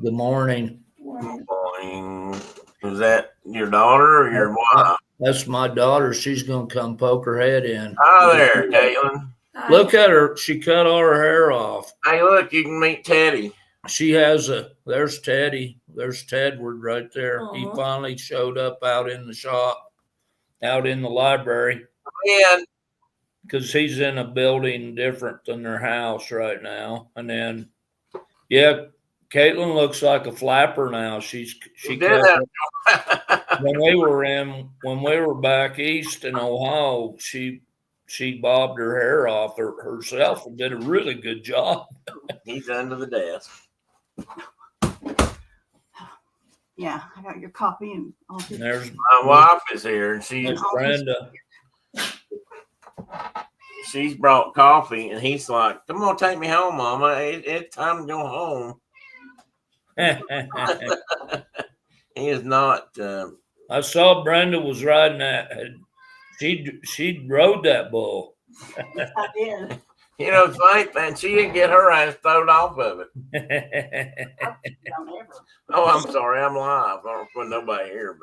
Good morning. Morning. Is that your daughter or your wife? That's my daughter. She's going to come poke her head in. Hi there, Caitlin. Look at her. She cut all her hair off. Hey, look, you can meet Teddy. She has there's Teddy. There's Tedward right there. He finally showed up out in the shop, out in the library. And because he's in a building different than their house right now. And then, yeah, Caitlin looks like a flapper now. She did that. when we were back east in Ohio, she bobbed her hair off herself and did a really good job. He's under the desk. Yeah, I got your copy and there's my wife is here, and she's Brenda. She's brought coffee, and he's like, "Come on, take me home, Mama. It's time to go home." He is not. I saw Brenda was riding that. She rode that bull. Yes, I did. You know, funny thing, she didn't get her ass thrown off of it. Oh, I'm sorry, I'm live. I don't put nobody here,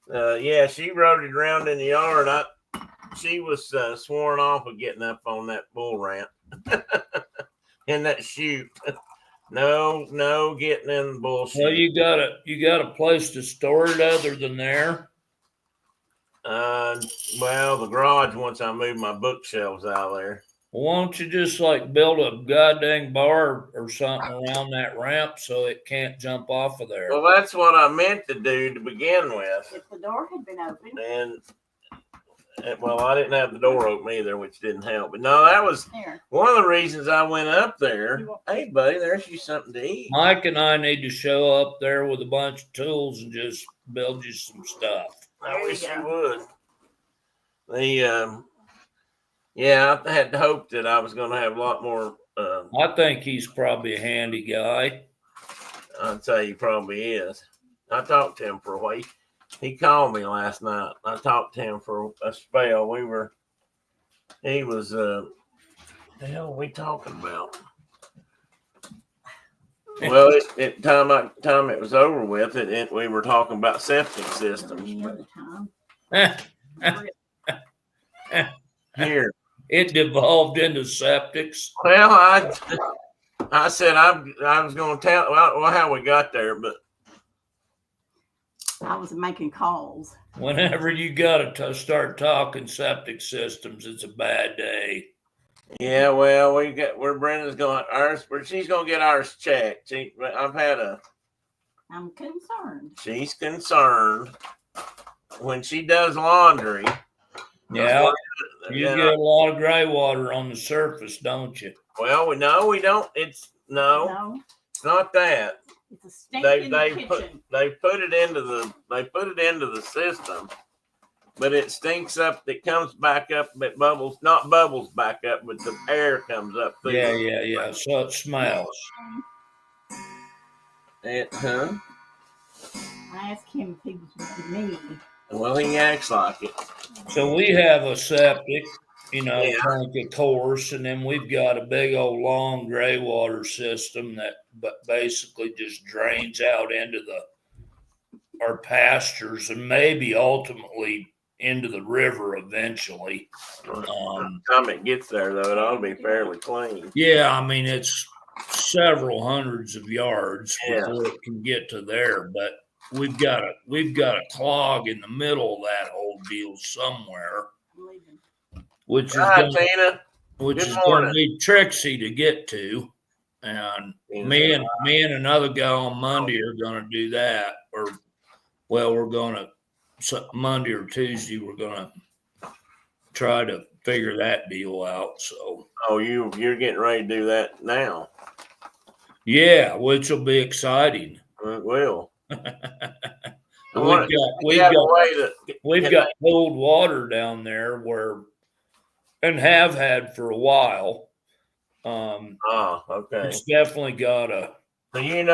but yeah, she rode it around in the yard. She was sworn off of getting up on that bull ramp in that chute. No, getting in the bullshit. Well, you got a place to store it other than there. Well, the garage once I moved my bookshelves out of there. Well, why don't you just like build a goddamn bar or something around that ramp so it can't jump off of there? Well, that's what I meant to do to begin with. If the door had been open. And well, I didn't have the door open either, which didn't help. But no, that was one of the reasons I went up there. Hey, buddy, there's you something to eat. Mike and I need to show up there with a bunch of tools and just build you some stuff. I wish you would. Yeah, I had hoped that I was going to have a lot more. I think he's probably a handy guy. I'd say he probably is. I talked to him for a while. He called me last night. I talked to him for a spell. He was, the hell are we talking about? Well, time it was over with, we were talking about septic systems. Here. It devolved into septics. Well, I said I was going to tell how we got there, but I was making calls. Whenever you got to start talking septic systems, it's a bad day. Yeah, well, where Brenda's going, she's going to get ours checked. I'm concerned. She's concerned when she does laundry. Yeah, you get a lot of gray water on the surface, don't you? Well, we don't. It's not that. It's a stink in the kitchen. They put it into the system, but it stinks up. It comes back up, but not bubbles back up, but the air comes up. Yeah. So it smells. I asked him if he was with me. Well, he acts like it. So we have a septic, tank, of course, and then we've got a big old long gray water system that basically just drains out into our pastures and maybe ultimately into the river eventually. By the time it gets there, though, it ought to be fairly clean. Yeah, I mean, it's several hundreds of yards before it can get to there, but we've got a clog in the middle of that whole deal somewhere, which is going to be tricksy to get to. And me and another guy on Monday are going to do that. We're going to Monday or Tuesday. We're going to try to figure that deal out. So, you're getting ready to do that now? Yeah, which will be exciting. It will. We've got cold water down there and have had for a while. Okay. It's definitely got a. So you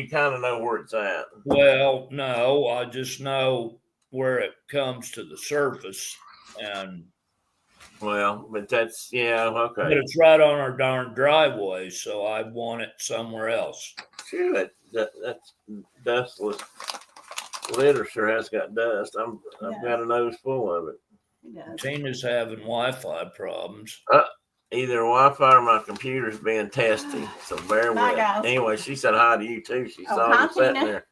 kind of know where it's at. Well, no, I just know where it comes to the surface, and. Well, but okay. But it's right on our darn driveway, so I want it somewhere else. true. That's dustless. Litter sure has got dust. I've got a nose full of it. It does. Tina's having Wi-Fi problems. Either Wi-Fi or my computer's being testy, so bear Bye, with. guys. Anyway, she said hi to you too. She Oh, saw hi, you sitting Tina. there.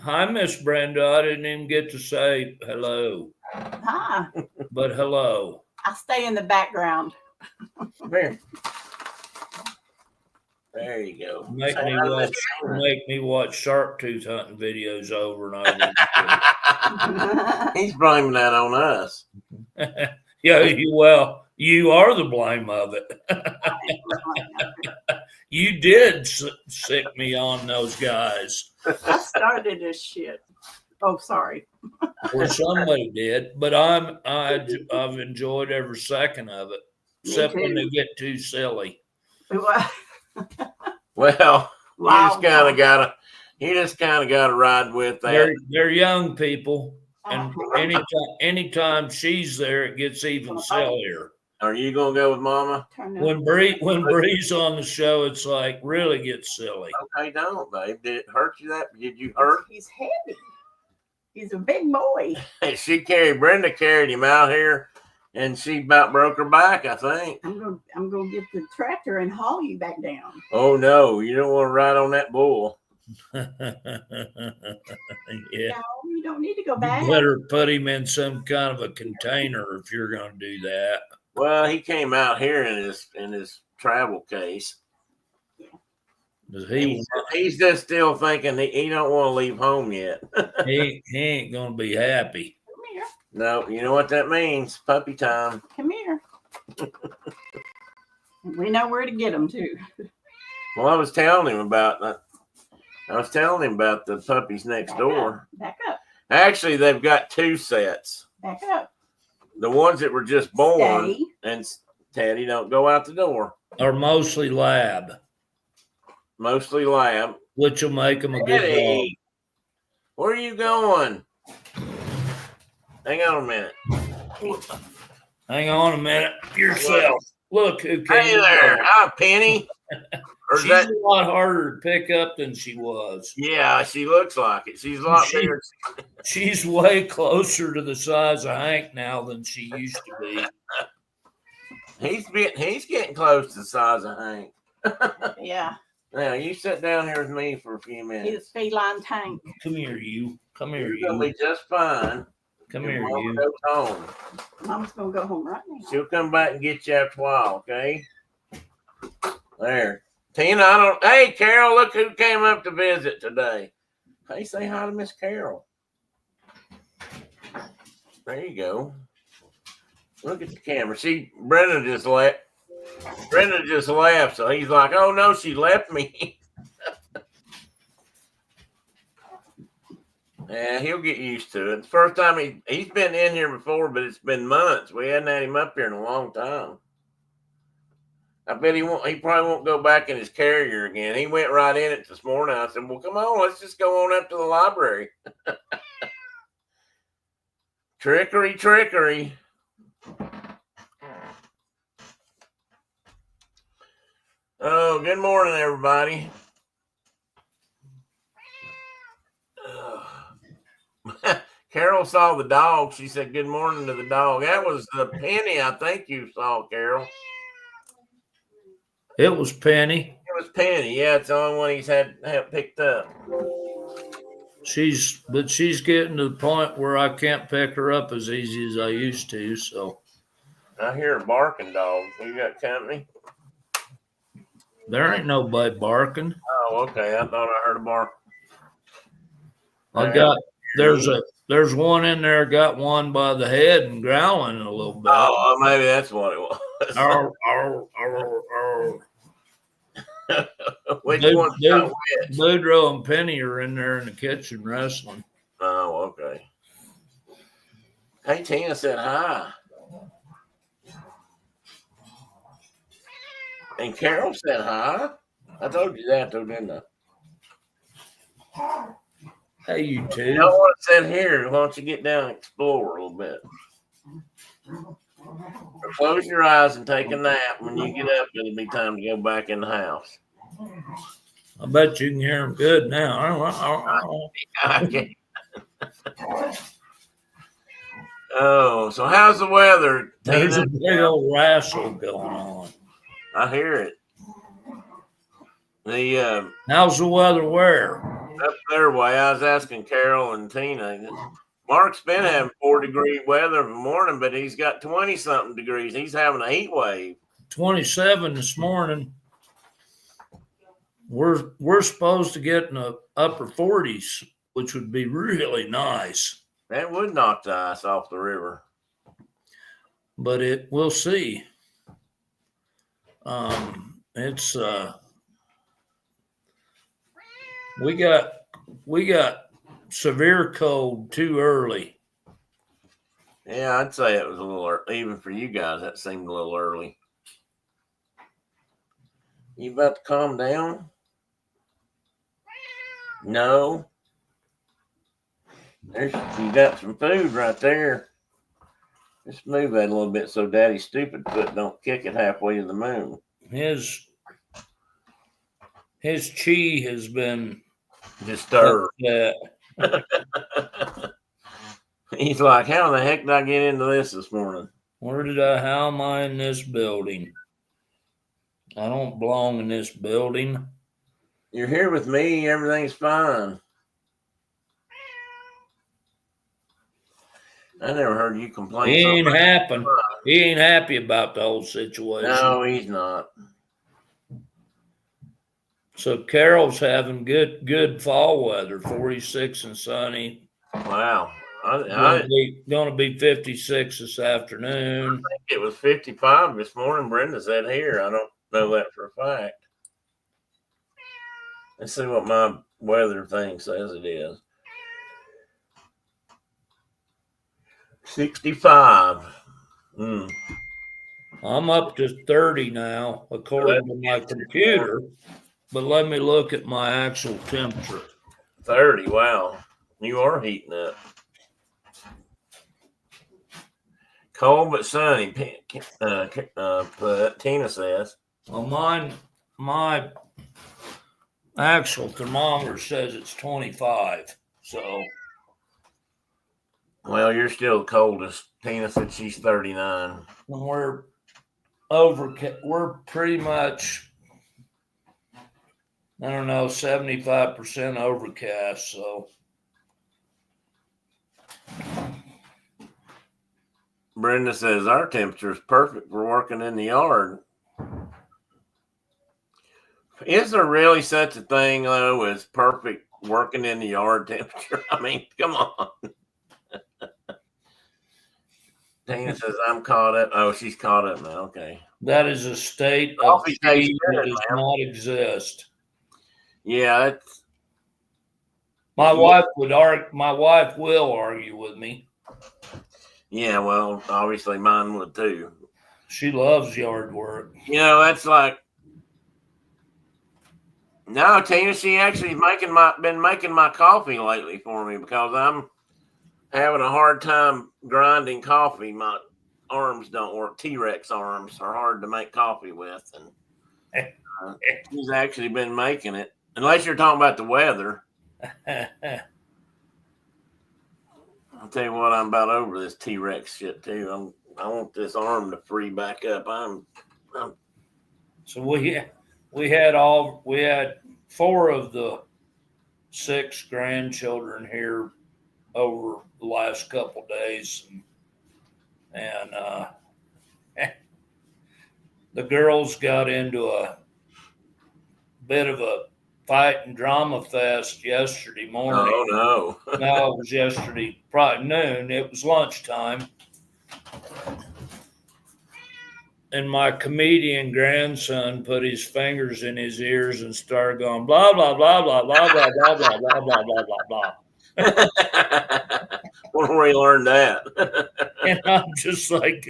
Hi, Miss Brenda. I didn't even get to say hello, Hi. but hello. I stay in the background. Come here. There you go. Make Say me hi to watch, Miss make me watch shark tooth hunting videos over and over. He's blaming that on us. Yeah, you are the blame of it. You did sick me on those guys. I started this shit. Oh, sorry. Or somebody did, but I've enjoyed every second of it, except when they get too silly. Well, Wow. you just kind of gotta ride with that. They're young people, and anytime she's there, it gets even sillier. Are you gonna go with Mama? When Bree's on the show, it's like really gets silly. Okay, don't, babe. Did it hurt you? Did you hurt? He's heavy. He's a big boy. Brenda carried him out here, and she about broke her back, I think. I'm gonna get the tractor and haul you back down. Oh no, you don't want to ride on that bull. Yeah. No, you don't need to go back. You better put him in some kind of a container if you're going to do that. Well, he came out here in his travel case. He's just still thinking he don't want to leave home yet. he ain't going to be happy. Come here. No, you know what that means? Puppy time. Come here. We know where to get them too. Well, I was telling him about the puppies next door. Back up. Actually, they've got two sets. Back up. The ones that were just born, Stay. and Teddy, don't go out the door. Are mostly lab, Mostly lab. which will make them a good dog. Teddy, where are you going? Hang on a minute. Hang on a minute. Yourself. Look who came. Hey there. Hi, Penny. Or is She's that? a lot harder to pick up than she was. Yeah, she looks like it. She's a lot bigger. She's way closer to the size of Hank now than she used to be. He's getting close to the size of Hank. Yeah. Now you sit down here with me for a few He's minutes. a feline tank. Come here, you. Come here, You're gonna you. be just fine. Come Your here, mama you. goes home. Mom's gonna go home right now. She'll come back and get you after a while, okay? There. Tina, hey, Carol, look who came up to visit today. Hey, say hi to Miss Carol. There you go. Look at the camera. Brenda just laughed, so he's like, oh no, she left me. Yeah, he'll get used to it. The first time he's been in here before, but it's been months. We hadn't had him up here in a long time. I bet he probably won't go back in his carrier again. He went right in it this morning. I said, well, come on, let's just go on up to the library. Trickery, trickery. Oh, good morning, everybody. Carol saw the dog. She said, good morning to the dog. That was the Penny, I think you saw, Carol. It was Penny. It was Penny. Yeah, it's the only one he's had picked up. She's getting to the point where I can't pick her up as easy as I used to. So I hear a barking dog. You got company? there ain't nobody barking. Oh, okay. I thought I heard a bark. There's one in there, got one by the head and growling a little bit. Oh, maybe that's what it was. Arr, arr, arr, arr. Which Dude, one's got which? Boudreaux and Penny are in there in the kitchen wrestling. Oh, okay. Hey, Tina said hi. And Carol said hi. I told you that, though, didn't I? Hey, you You two. don't want to sit here. Why don't you get down and explore a little bit? Or close your eyes and take a nap. When you get up, it'll be time to go back in the house. I bet you can hear him good now. I can't. Oh, so how's the weather, There's Tina? a big old wrestle going on. I hear it. The How's the weather where? up their way, I was asking Carol and Tina. Mark's been having 4-degree weather in the morning, but he's got 20-something degrees. He's having a heat wave. 27 this morning. We're supposed to get in the upper 40s, which would be really nice. That would knock the ice off the river. But we'll see. It's we got severe cold too early. Yeah, I'd say it was a little early. Even for you guys, that seemed a little early. You about to calm down? No. You got some food right there. Just move that a little bit so Daddy's stupid foot don't kick it halfway to the moon. His chi has been Disturbed. upset. He's like, how the heck did I get into this morning? How am I in this building? I don't belong in this building. You're here with me. Everything's fine. I never heard you complain. He ain't much. happy. He ain't happy about the whole situation. No, he's not. So Carol's having good fall weather, 46 and sunny. Wow. Gonna be 56 this afternoon. I think it was 55 this morning. Brenda said here. I don't know that for a fact. Let's see what my weather thing says it is. 65. I'm up to 30 now, according to my computer. But let me look at my actual temperature. 30. Wow. You are heating up. Cold but sunny, Tina says. Well, my actual thermometer says it's 25. So. Well, you're still the coldest. Tina said she's 39. We're pretty much, I don't know, 75% overcast. So. Brenda says our temperature is perfect for working in the yard. Is there really such a thing, though, as perfect working in the yard temperature? I mean, come on. Tina says, I'm caught up. Oh, she's caught up now. Okay. That is a state of Coffee chi tastes that good, does man. not exist. Yeah, that's. My wife will argue with me. Yeah, well, obviously mine would too. She loves yard work. You know, that's like. No, Tina, she actually been making my coffee lately for me because I'm having a hard time grinding coffee. My arms don't work. T-Rex arms are hard to make coffee with, and she's actually been making it. Unless you're talking about the weather. I'll tell you what, I'm about over this T-Rex shit too. I want this arm to free back up. So we had 4 of the 6 grandchildren here over the last couple days, and the girls got into a bit of a fight and drama fest yesterday morning. Oh no! No, it was yesterday, probably noon. It was lunchtime. And my comedian grandson put his fingers in his ears and started going blah blah blah blah blah blah blah blah blah blah blah blah blah. Where we learned that? And I'm just like,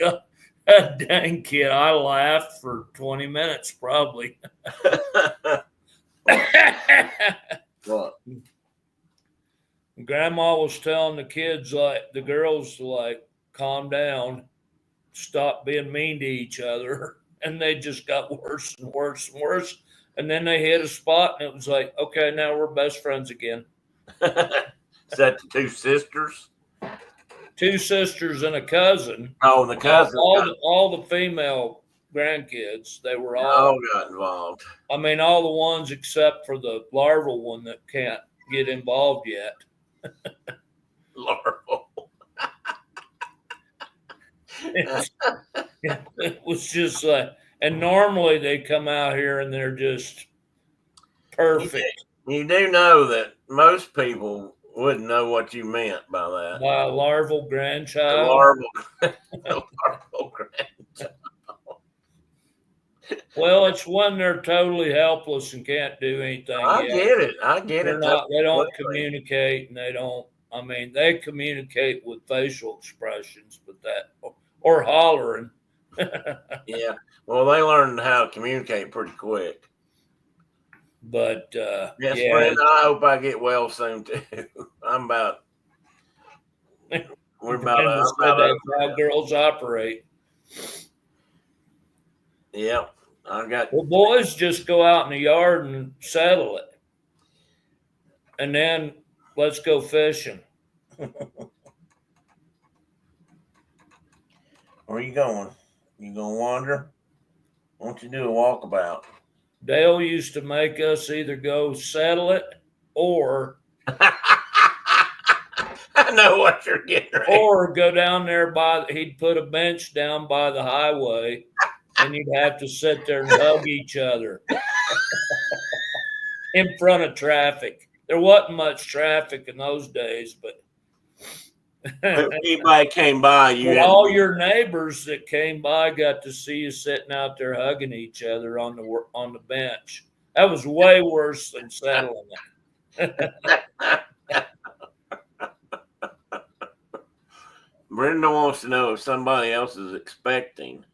that dang kid. I laughed for 20 minutes probably. What? Grandma was telling the kids, the girls, to calm down, stop being mean to each other, and they just got worse and worse and worse. And then they hit a spot, and it was like, okay, now we're best friends again. Is that the two sisters? 2 sisters and a cousin. Oh, the cousin. All the female grandkids, they were all got involved. I mean, all the ones except for the larval one that can't get involved yet. Larval. It was just like, and normally they come out here and they're just perfect. You do know that most people wouldn't know what you meant by that. By a larval grandchild. The larval grandchild. Well, it's when they're totally helpless and can't do anything. I get it. They don't communicate, and they don't. I mean, they communicate with facial expressions, but or hollering. Yeah. Well, they learn how to communicate pretty quick. But yes, friend, I hope I get well soon too. We're about that's how girls operate. Yep. Well, boys just go out in the yard and settle it. And then let's go fishing. Where are you going? You gonna wander? Why don't you do a walkabout? Dale used to make us either go settle it or I know what you're getting at. Or go down there he'd put a bench down by the highway and you'd have to sit there and hug each other in front of traffic. There wasn't much traffic in those days, but if anybody came by, all your neighbors that came by got to see you sitting out there hugging each other on the bench. That was way worse than settling it. Brenda wants to know if somebody else is expecting.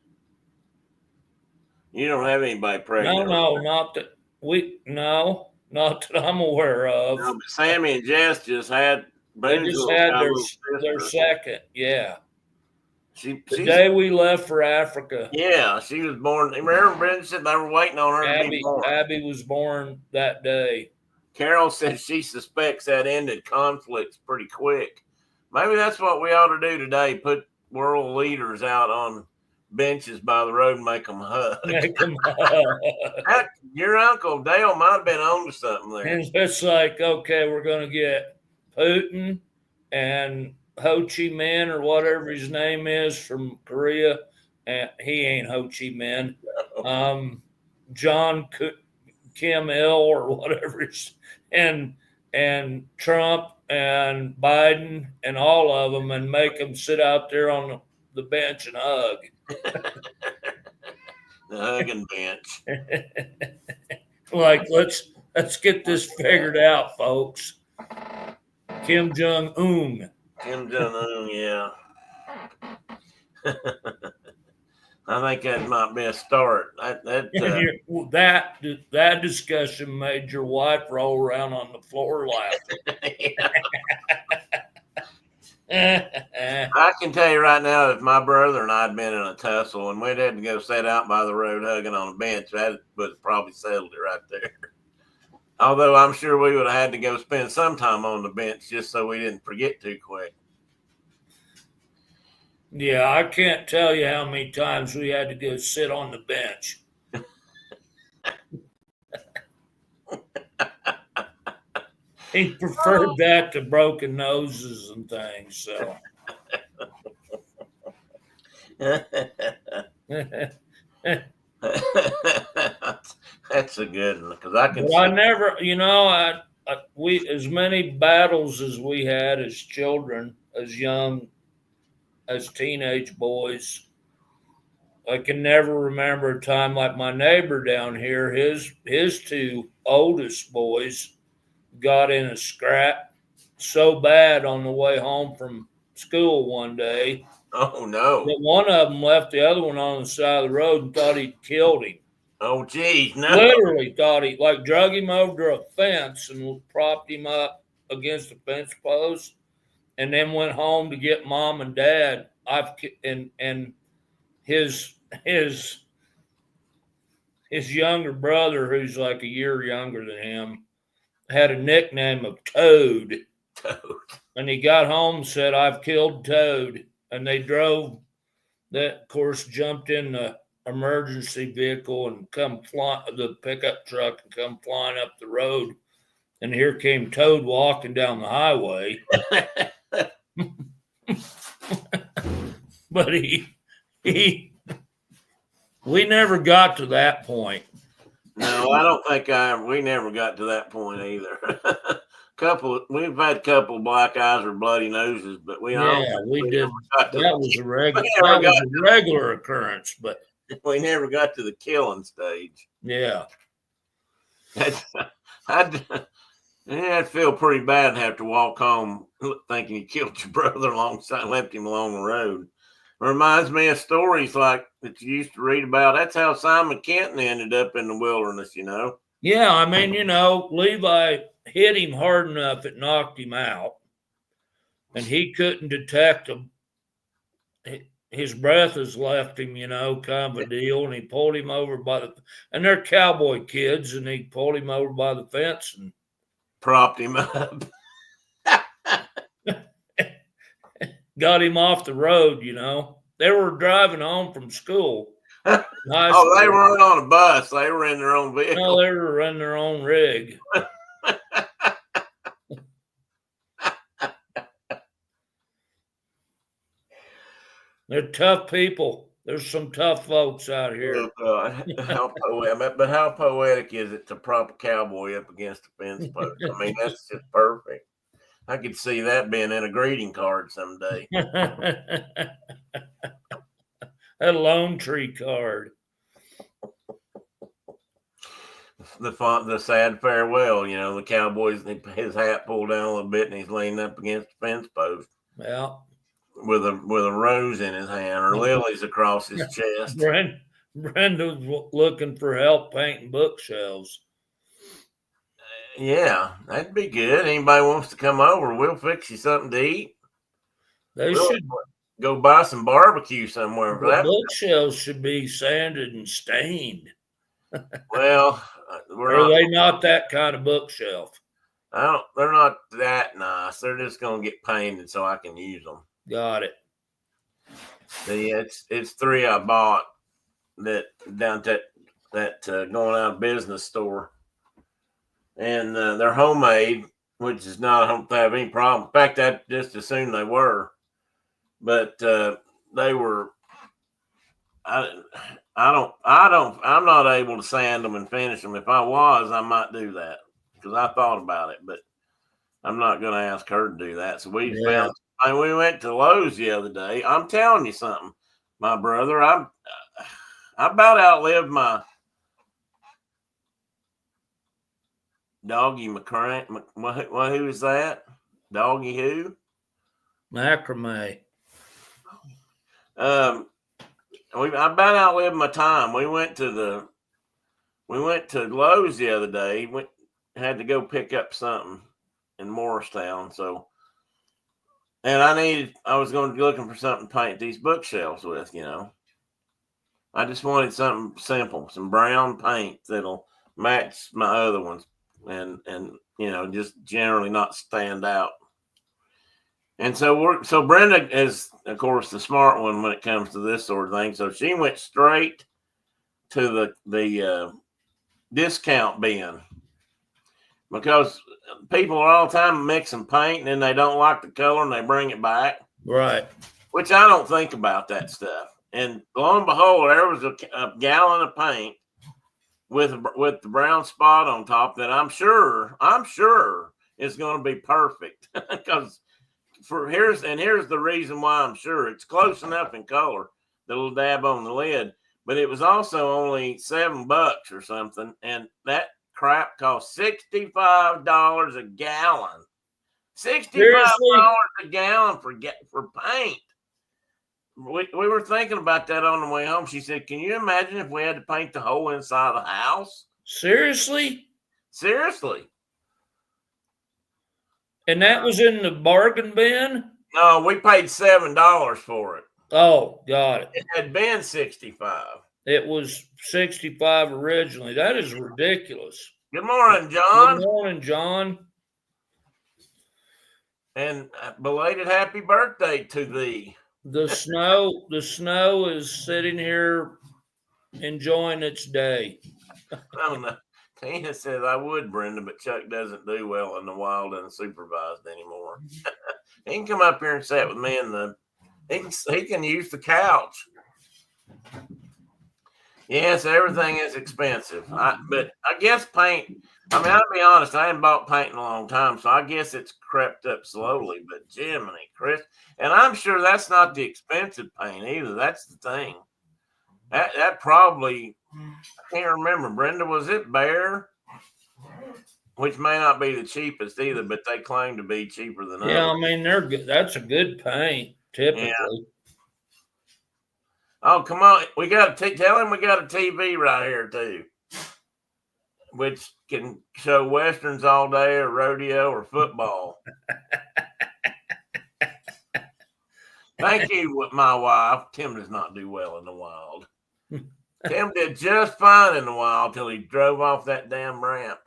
You don't have anybody pregnant. No, not that I'm aware of. No, but Sammy and Jess just had. They just had their second, yeah. The day we left for Africa. Yeah, she was born. Remember, Brenda said they were waiting on her to be born. Abby was born that day. Carol said she suspects that ended conflicts pretty quick. Maybe that's what we ought to do today. Put world leaders out on benches by the road and make them hug. Your uncle Dale might have been on to something there. And it's like, okay, we're going to get Putin and Ho Chi Minh or whatever his name is from Korea. And he ain't Ho Chi Minh. John Kim Il or whatever. And Trump and Biden and all of them and make them sit out there on the bench and hug. The hugging bench. Like, let's get this figured out, folks. Kim Jong-un. Kim Jong-un, yeah. I think that might be a start. That discussion made your wife roll around on the floor laughing. I can tell you right now, if my brother and I had been in a tussle and we'd had to go sit out by the road hugging on a bench, that would have probably settled it right there. Although I'm sure we would have had to go spend some time on the bench just so we didn't forget too quick. Yeah, I can't tell you how many times we had to go sit on the bench. He preferred that to broken noses and things, so. That's a good one, because I can. But I never, we as many battles as we had as children, as teenage boys. I can never remember a time like my neighbor down here. His 2 oldest boys got in a scrap so bad on the way home from school one day. Oh no! That one of them left the other one on the side of the road and thought he'd killed him. Oh geez, no! Literally thought he drug him over a fence and propped him up against a fence post, and then went home to get mom and dad. And his his younger brother, who's like a year younger than him, had a nickname of Toad. Toad. And he got home and said, "I've killed Toad." And they drove that, of course, jumped in the emergency vehicle and the pickup truck and come flying up the road. And here came Toad walking down the highway. But we never got to that point. No, I don't think we never got to that point either. We've had a couple black eyes or bloody noses, but we did. That was a regular occurrence, but we never got to the killing stage. Yeah. I'd feel pretty bad to have to walk home thinking you killed your brother alongside, left him along the road. Reminds me of stories like that you used to read about. That's how Simon Kenton ended up in the wilderness, you know? Yeah, I mean, Levi hit him hard enough it knocked him out, and he couldn't detect him. His breath has left him, kind of a deal, and he pulled him over and they're cowboy kids, and he pulled him over by the fence and propped him up. Got him off the road, They were driving home from school. They weren't on a bus. They were in their own vehicle. No, they were in their own rig. They're tough people. There's some tough folks out here. How poetic is it to prop a cowboy up against a fence post? I mean, that's just perfect. I could see that being in a greeting card someday. A lone tree card. The sad farewell, the cowboys, his hat pulled down a little bit and he's leaning up against the fence post. Yeah. With a rose in his hand or lilies across his chest. Brenda's looking for help painting bookshelves. Yeah, that'd be good. Anybody wants to come over, we'll fix you something to eat. They should go buy some barbecue somewhere for that. Bookshelves should be sanded and stained. Well, are they not that kind of bookshelf? They're not that nice. They're just gonna get painted so I can use them. Got it. It's 3 I bought that down at that going out of business store, and they're homemade, which is not, I don't have any problem. In fact, I just assumed they were, but they were. I'm not able to sand them and finish them. If I was, I might do that because I thought about it, but I'm not going to ask her to do that. So we went to Lowe's the other day. I'm telling you something, my brother. I about outlived my doggy McCrank. Who is that? Doggy who? Macrame. I about outlived my time. We went to Lowe's the other day. Had to go pick up something in Morristown. And I was going to be looking for something to paint these bookshelves with, I just wanted something simple, some brown paint that'll match my other ones and just generally not stand out. And so Brenda is, of course, the smart one when it comes to this sort of thing. So she went straight to the discount bin because people are all the time mixing paint and then they don't like the color and they bring it back. Right. Which I don't think about that stuff. And lo and behold, there was a gallon of paint with the brown spot on top that I'm sure is going to be perfect because here's the reason why I'm sure it's close enough in color, the little dab on the lid, but it was also only $7 or something, and that crap cost $65 a gallon. $65 a gallon for paint. We were thinking about that on the way home. She said, "Can you imagine if we had to paint the whole inside of the house?" Seriously? Seriously. And that was in the bargain bin? No, we paid $7 for it. Oh, got it. It had been $65. It was 65 originally. That is ridiculous. Good morning, John. Good morning, John. And belated happy birthday to thee. The snow is sitting here enjoying its day. Oh no. Tina says I would, Brenda, but Chuck doesn't do well in the wild unsupervised anymore. He can come up here and sit with me in the he can use the couch. Yes, everything is expensive. But I guess paint, I mean, I'll be honest, I haven't bought paint in a long time, so I guess it's crept up slowly. But Jiminy, Chris, and I'm sure that's not the expensive paint either. That's the thing. That probably, I can't remember. Brenda, was it Bear? Which may not be the cheapest either, but they claim to be cheaper than others. Yeah, I mean they're good. That's a good paint typically. Yeah. Oh, come on. We got to tell him we got a TV right here, too, which can show Westerns all day or rodeo or football. Thank you, my wife. Tim does not do well in the wild. Tim did just fine in the wild till he drove off that damn ramp.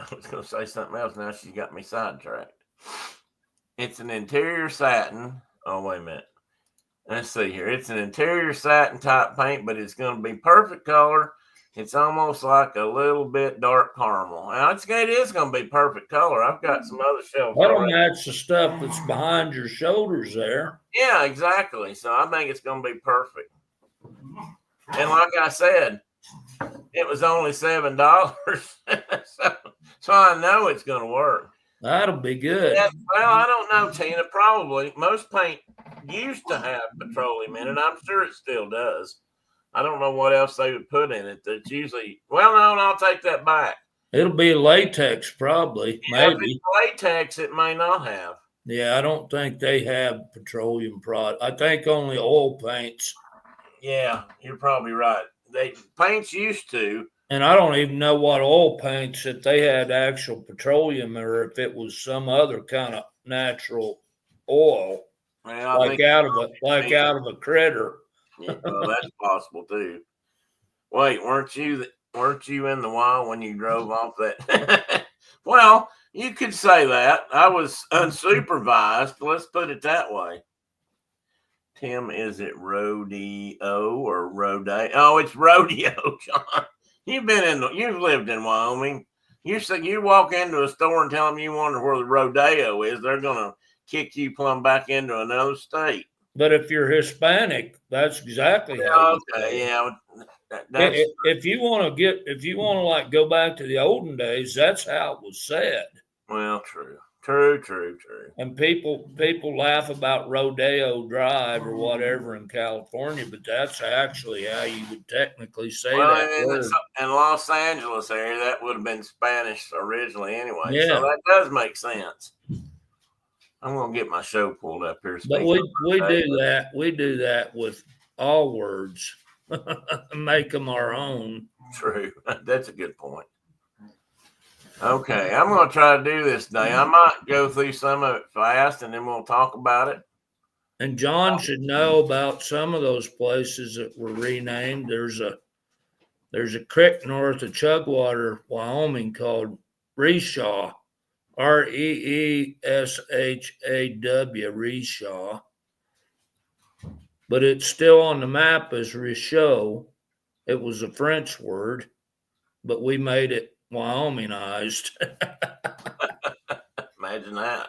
I was going to say something else. Now she got me sidetracked. It's an interior satin. Oh, wait a minute. Let's see here. It's an interior satin type paint, but it's going to be perfect color. It's almost like a little bit dark caramel. And it is going to be perfect color. I've got some other shelves. That'll match the stuff that's behind your shoulders there. Yeah, exactly. So I think it's going to be perfect. And like I said, it was only $7. So I know it's going to work. That'll be good. Yeah, well, I don't know, Tina. Probably. Most paint used to have petroleum in it. I'm sure it still does. I don't know what else they would put in it. That's usually, well, no, I'll take that back. It'll be latex, probably. Yeah, maybe. if it's latex, it may not have. Yeah, I don't think they have petroleum product. I think only oil paints. Yeah, you're probably right. Paints used to. And I don't even know what oil paints, if they had actual petroleum or if it was some other kind of natural oil, Well, like out of a critter. Yeah, well, that's possible too. Wait, weren't you in the wild when you drove off that? Well, you could say that. I was unsupervised. Let's put it that way. Tim, is it rodeo or rodeo? Oh, it's rodeo, John. You've lived in Wyoming. You walk into a store and tell them you wonder where the rodeo is, they're gonna kick you plumb back into another state. But if you're Hispanic, that's exactly how. Okay, yeah. If you want to like go back to the olden days, that's how it was said. Well, true. And people laugh about Rodeo Drive or whatever in California, but that's actually how you would technically say that word. In Los Angeles area, that would have been Spanish originally anyway. Yeah. So that does make sense. I'm gonna get my show pulled up here. But we do that with all words. Make them our own. True. That's a good point. Okay, I'm going to try to do this today. I might go through some of it fast, and then we'll talk about it. And John should know about some of those places that were renamed. There's a creek north of Chugwater, Wyoming, called Reshaw, Reeshaw, Reshaw. But it's still on the map as Richaud. It was a French word, but we made it Wyomingized. Imagine that.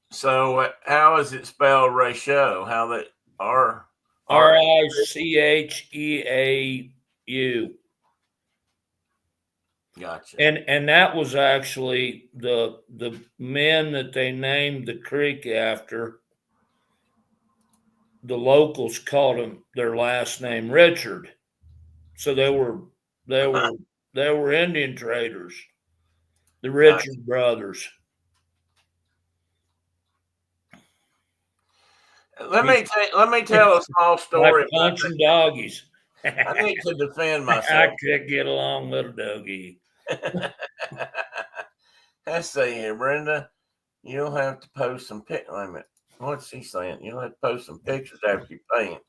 So, how is it spelled, Ratio? How that Richeau. Gotcha. And that was actually the men that they named the creek after. The locals called him their last name Richard, so they were Indian traders, the Richard brothers. Let me tell a small story. Like punching doggies. I need to defend myself. I could get along, little doggy. Let's see here, Brenda. You'll have to post some pic. Wait a minute. What's she saying? You'll have to post some pictures after you paint.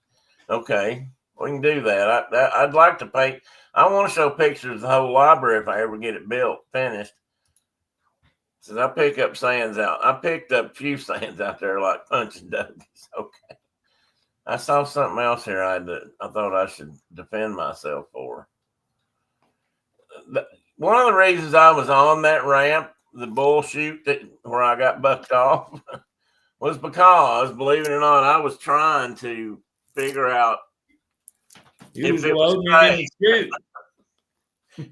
Okay, we can do that. I'd like to paint. I want to show pictures of the whole library if I ever get it built, finished. Since I pick up sands out, I picked up a few sands out there like Punch and Dougies. Okay. I saw something else here I thought I should defend myself for. One of the reasons I was on that ramp, the bull chute where I got bucked off, was because, believe it or not, I was trying to figure out if it was safe.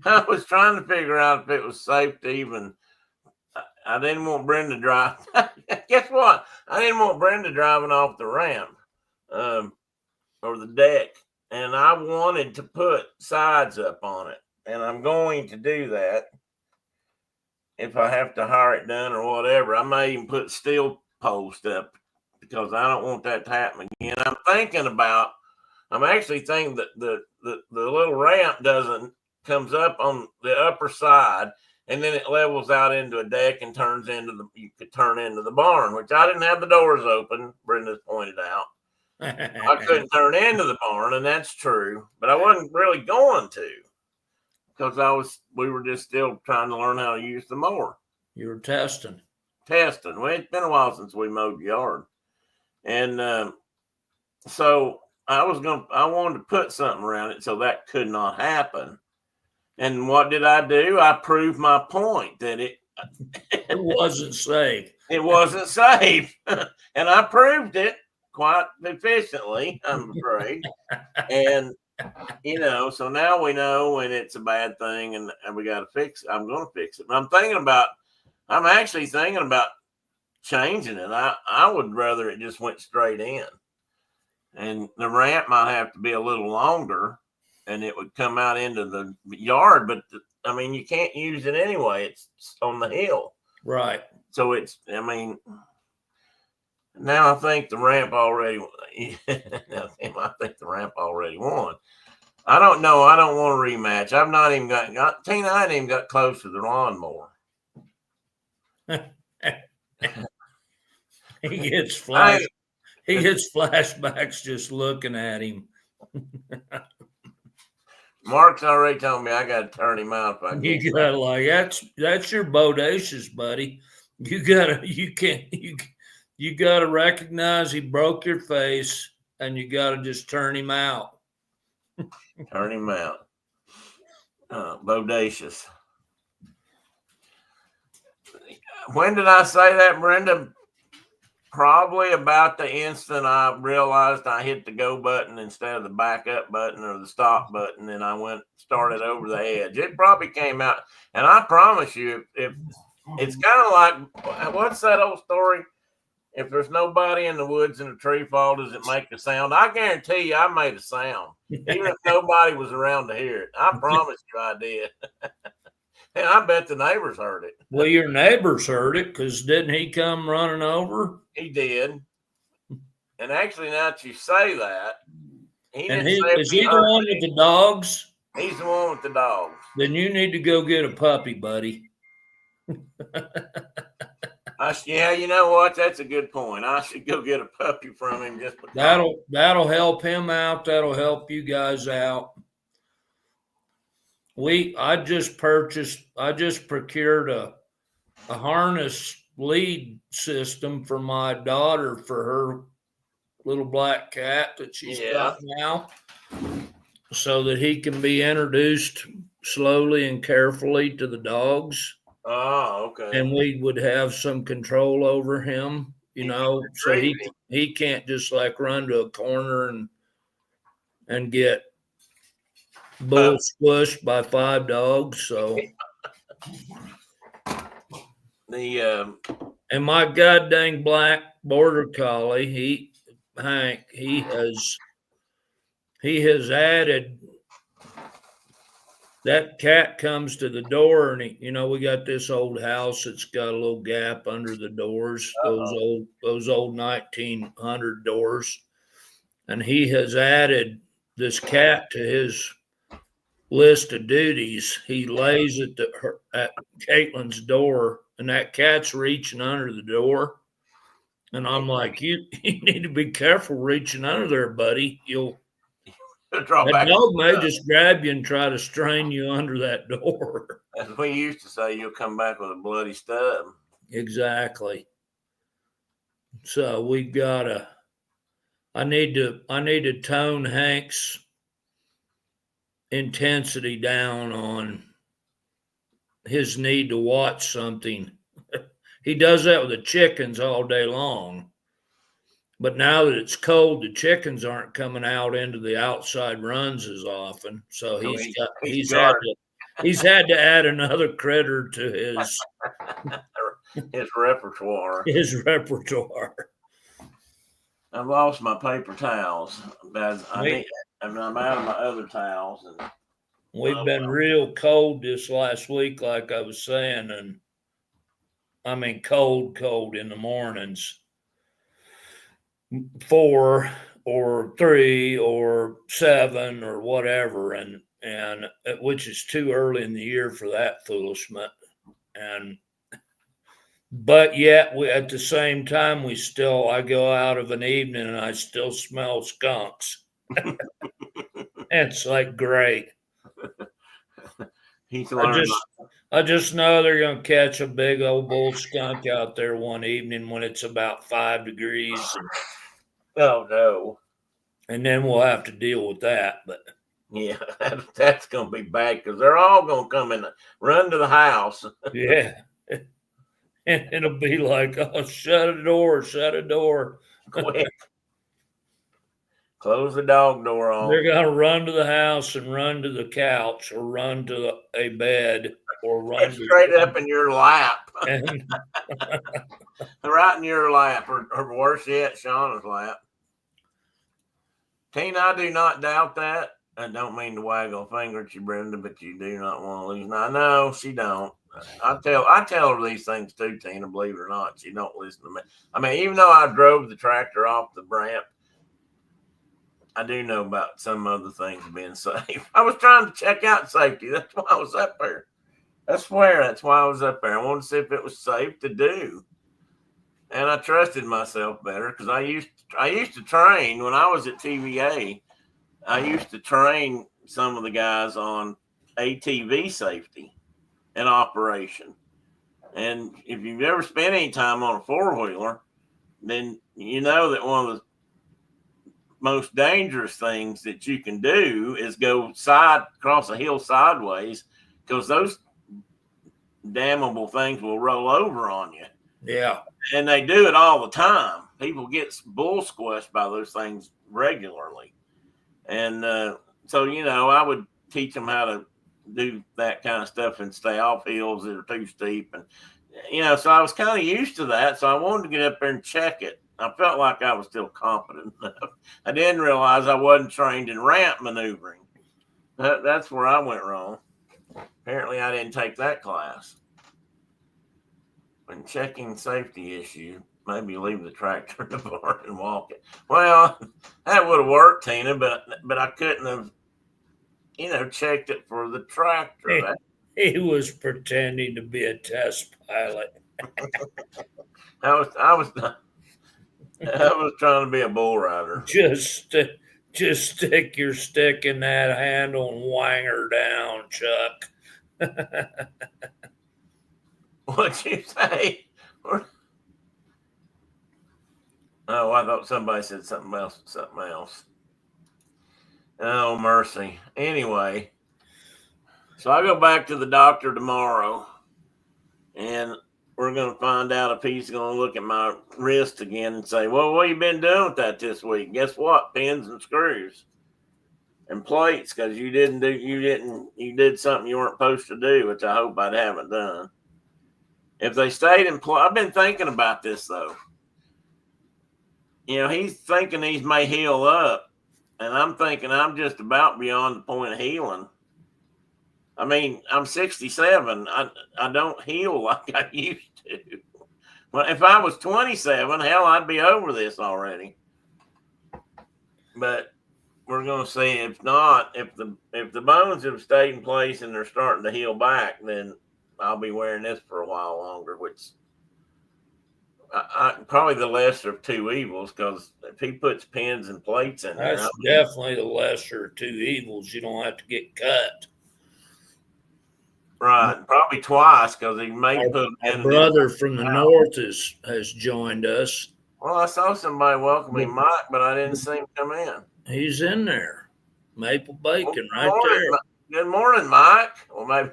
I was trying to figure out if it was safe to even. I didn't want Brenda drive. Guess what? I didn't want Brenda driving off the ramp or the deck, and I wanted to put sides up on it, and I'm going to do that if I have to hire it done or whatever. I may even put steel post up because I don't want that to happen again. I'm actually thinking that the little ramp comes up on the upper side, and then it levels out into a deck and you could turn into the barn, which I didn't have the doors open. Brenda's pointed out. I couldn't turn into the barn, and that's true, but I wasn't really going to because we were just still trying to learn how to use the mower. You were testing. Well, it's been a while since we mowed the yard. And so I wanted to put something around it so that could not happen. And what did I do? I proved my point that it wasn't safe. It wasn't safe. And I proved it quite efficiently, I'm afraid. And, so now we know when it's a bad thing and we got to fix it. I'm going to fix it. But I'm actually thinking about changing it. I would rather it just went straight in. And the ramp might have to be a little longer, and it would come out into the yard, but you can't use it anyway. It's on the hill. Right. So now I think the ramp already, won. I don't know. I don't want a rematch. I've not even Tina, I ain't even got close to the lawnmower. He gets flashbacks just looking at him. Mark's already told me I got to turn him out. You gotta that's your bodacious, buddy. You gotta recognize he broke your face, and you gotta just turn him out. Turn him out. Bodacious. When did I say that, Brenda? Probably about the instant I realized I hit the go button instead of the backup button or the stop button, and I started over the edge. It probably came out, and I promise you, if it's kind of like, what's that old story? If there's nobody in the woods and a tree fall, does it make a sound? I guarantee you I made a sound, even if nobody was around to hear it. I promise you I did. And I bet the neighbors heard it. Well, your neighbors heard it because didn't he come running over? He did. And actually, now that you say that, is he the one with the dogs? He's the one with the dogs. Then you need to go get a puppy, buddy. Yeah, you know what? That's a good point. I should go get a puppy from him just because. That'll help him out. That'll help you guys out. I just procured a harness lead system for my daughter for her little black cat that she's got now, so that he can be introduced slowly and carefully to the dogs. Oh, okay. And we would have some control over him, so he can't just run to a corner and get bull squished by 5 dogs. So and my goddamn black border collie, Hank, he has added. That cat comes to the door, and we got this old house that's got a little gap under the doors, those old 1900 doors, and he has added this cat to his list of duties. He lays at Caitlin's door and that cat's reaching under the door. And I'm like, you need to be careful reaching under there, buddy. That dog may just grab you and try to strain you under that door. As we used to say, you'll come back with a bloody stub. Exactly. So we've got to. I need to tone Hank's intensity down on his need to watch something. He does that with the chickens all day long. But now that it's cold, the chickens aren't coming out into the outside runs as often. So he's had to add another critter to his repertoire. His repertoire. I've lost my paper towels. I'm out of my other towels. And we've been real cold this last week, like I was saying, and I mean cold in the mornings. 4 or 3 or 7 or whatever, and which is too early in the year for that foolishness. But yet, at the same time, I go out of an evening and I still smell skunks. It's like great. I just know they're going to catch a big old bull skunk out there one evening when it's about 5 degrees. Oh no! And then we'll have to deal with that. But yeah, that's going to be bad because they're all going to come and run to the house. Yeah. And it'll be like, oh, shut a door. Quick. Close the dog door on. They're going to run to the house and run to the couch or run to a bed or run straight up in your lap. Right in your lap, or worse yet, Shauna's lap. Tina, I do not doubt that. I don't mean to waggle a finger at you, Brenda, but you do not want to lose. Now, no, she don't. I tell her these things too, Tina, believe it or not. She don't listen to me. I mean, even though I drove the tractor off the ramp, I do know about some other things being safe. I was trying to check out safety. That's why I was up there. I swear that's why I was up there. I wanted to see if it was safe to do. And I trusted myself better because I used to train when I was at TVA. I used to train some of the guys on ATV safety and operation. And if you've ever spent any time on a four-wheeler, then you know that one of the most dangerous things that you can do is go across a hill sideways, because those damnable things will roll over on you. Yeah. And they do it all the time. People get bull squished by those things regularly. And so, I would teach them how to do that kind of stuff and stay off hills that are too steep. And, so I was kind of used to that. So I wanted to get up there and check it. I felt like I was still competent enough. I didn't realize I wasn't trained in ramp maneuvering. That's where I went wrong. Apparently, I didn't take that class. When checking safety issue, maybe leave the tractor in the barn and walk it. Well, that would have worked, Tina, but I couldn't have, checked it for the tractor. He was pretending to be a test pilot. I was trying to be a bull rider. Just stick your stick in that handle and wang her down, Chuck. What'd you say? Oh, I thought somebody said something else. Oh, mercy. Anyway, so I go back to the doctor tomorrow, and we're going to find out if he's going to look at my wrist again and say, well, what have you been doing with that this week? Guess what? Pins and screws and plates, because you did something you weren't supposed to do, which I hope I haven't done. If they stayed in place, I've been thinking about this though. He's thinking these may heal up, and I'm thinking I'm just about beyond the point of healing. I mean, I'm 67. I don't heal like I used to. Well, if I was 27, hell, I'd be over this already. But we're going to see. If not, if the bones have stayed in place and they're starting to heal back, then I'll be wearing this for a while longer, which I probably the lesser of two evils, because if he puts pins and plates in there, That's definitely the lesser of two evils. You don't have to get cut. right, probably twice, because he may put Our brother from the north has joined us. Well, I saw somebody welcoming Mike, but I didn't see him come in. He's in there. Maple bacon right morning, there. Good morning, Mike. Well, maybe